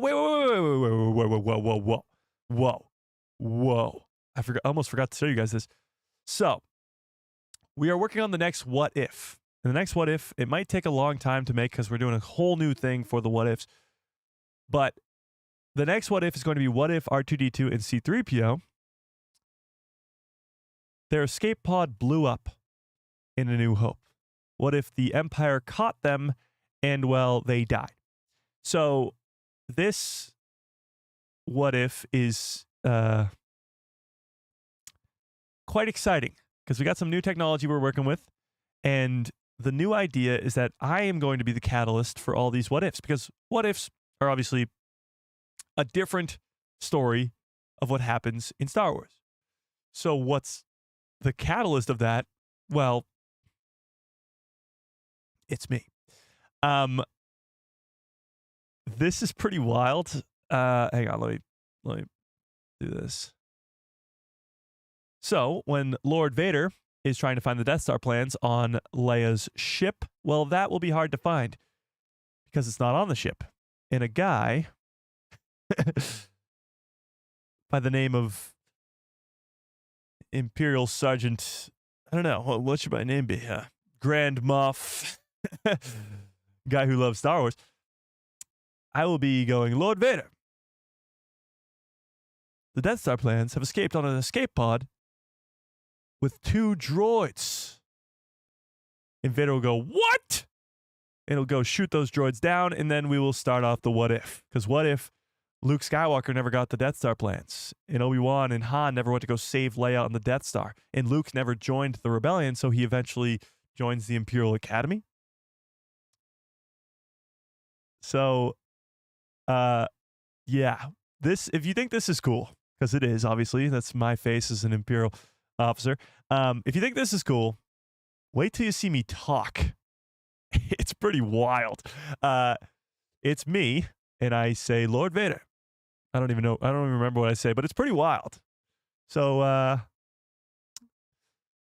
whoa. I almost forgot to show you guys this. So, we are working on the next what if. And the next what if, it might take a long time to make because we're doing a whole new thing for the what ifs. But the next what if is going to be what if R2D2 and C3PO, their escape pod blew up in A New Hope? What if the Empire caught them and, well, they died? So this what if is quite exciting because we got some new technology we're working with, and the new idea is that I am going to be the catalyst for all these what ifs, because what ifs are obviously a different story of what happens in Star Wars. So what's the catalyst of that? Well, it's me. This is pretty wild. Hang on, let me do this. So, when Lord Vader is trying to find the Death Star plans on Leia's ship, well, that will be hard to find because it's not on the ship. And a guy by the name of Imperial Sergeant, I don't know, what should my name be? Grand Moff, guy who loves Star Wars. I will be going, Lord Vader, the Death Star plans have escaped on an escape pod with 2 droids. And Vader will go, what? And he'll go shoot those droids down, and then we will start off the what if. Because what if Luke Skywalker never got the Death Star plans, and Obi-Wan and Han never went to go save Leia on the Death Star, and Luke never joined the rebellion, so he eventually joins the Imperial Academy? So, yeah, if you think this is cool, because it is, obviously, that's my face as an Imperial officer. If you think this is cool, wait till you see me talk. It's pretty wild. It's me, and I say, Lord Vader. I don't even remember what I say, but it's pretty wild. So,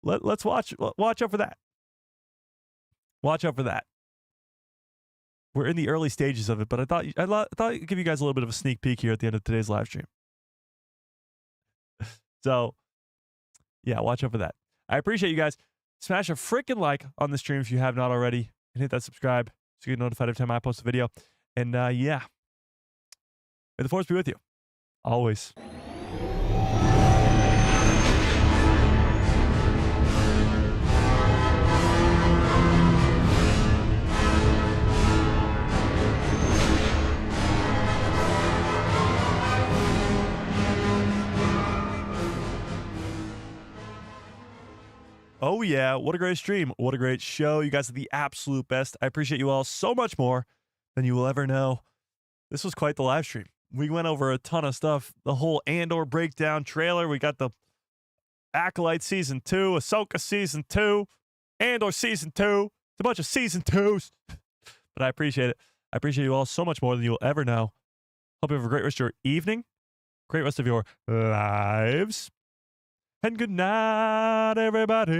let's watch out for that. Watch out for that. We're in the early stages of it, but I thought I'd give you guys a little bit of a sneak peek here at the end of today's live stream. So, yeah, watch out for that. I appreciate you guys. Smash a freaking like on the stream if you have not already, and hit that subscribe so you get notified every time I post a video. And yeah, may the Force be with you always. Oh, yeah. What a great stream. What a great show. You guys are the absolute best. I appreciate you all so much more than you will ever know. This was quite the live stream. We went over a ton of stuff. The whole Andor breakdown trailer. We got the Acolyte Season 2, Ahsoka Season 2, Andor Season 2. It's a bunch of Season 2s. But I appreciate it. I appreciate you all so much more than you'll ever know. Hope you have a great rest of your evening. Great rest of your lives. And good night, everybody.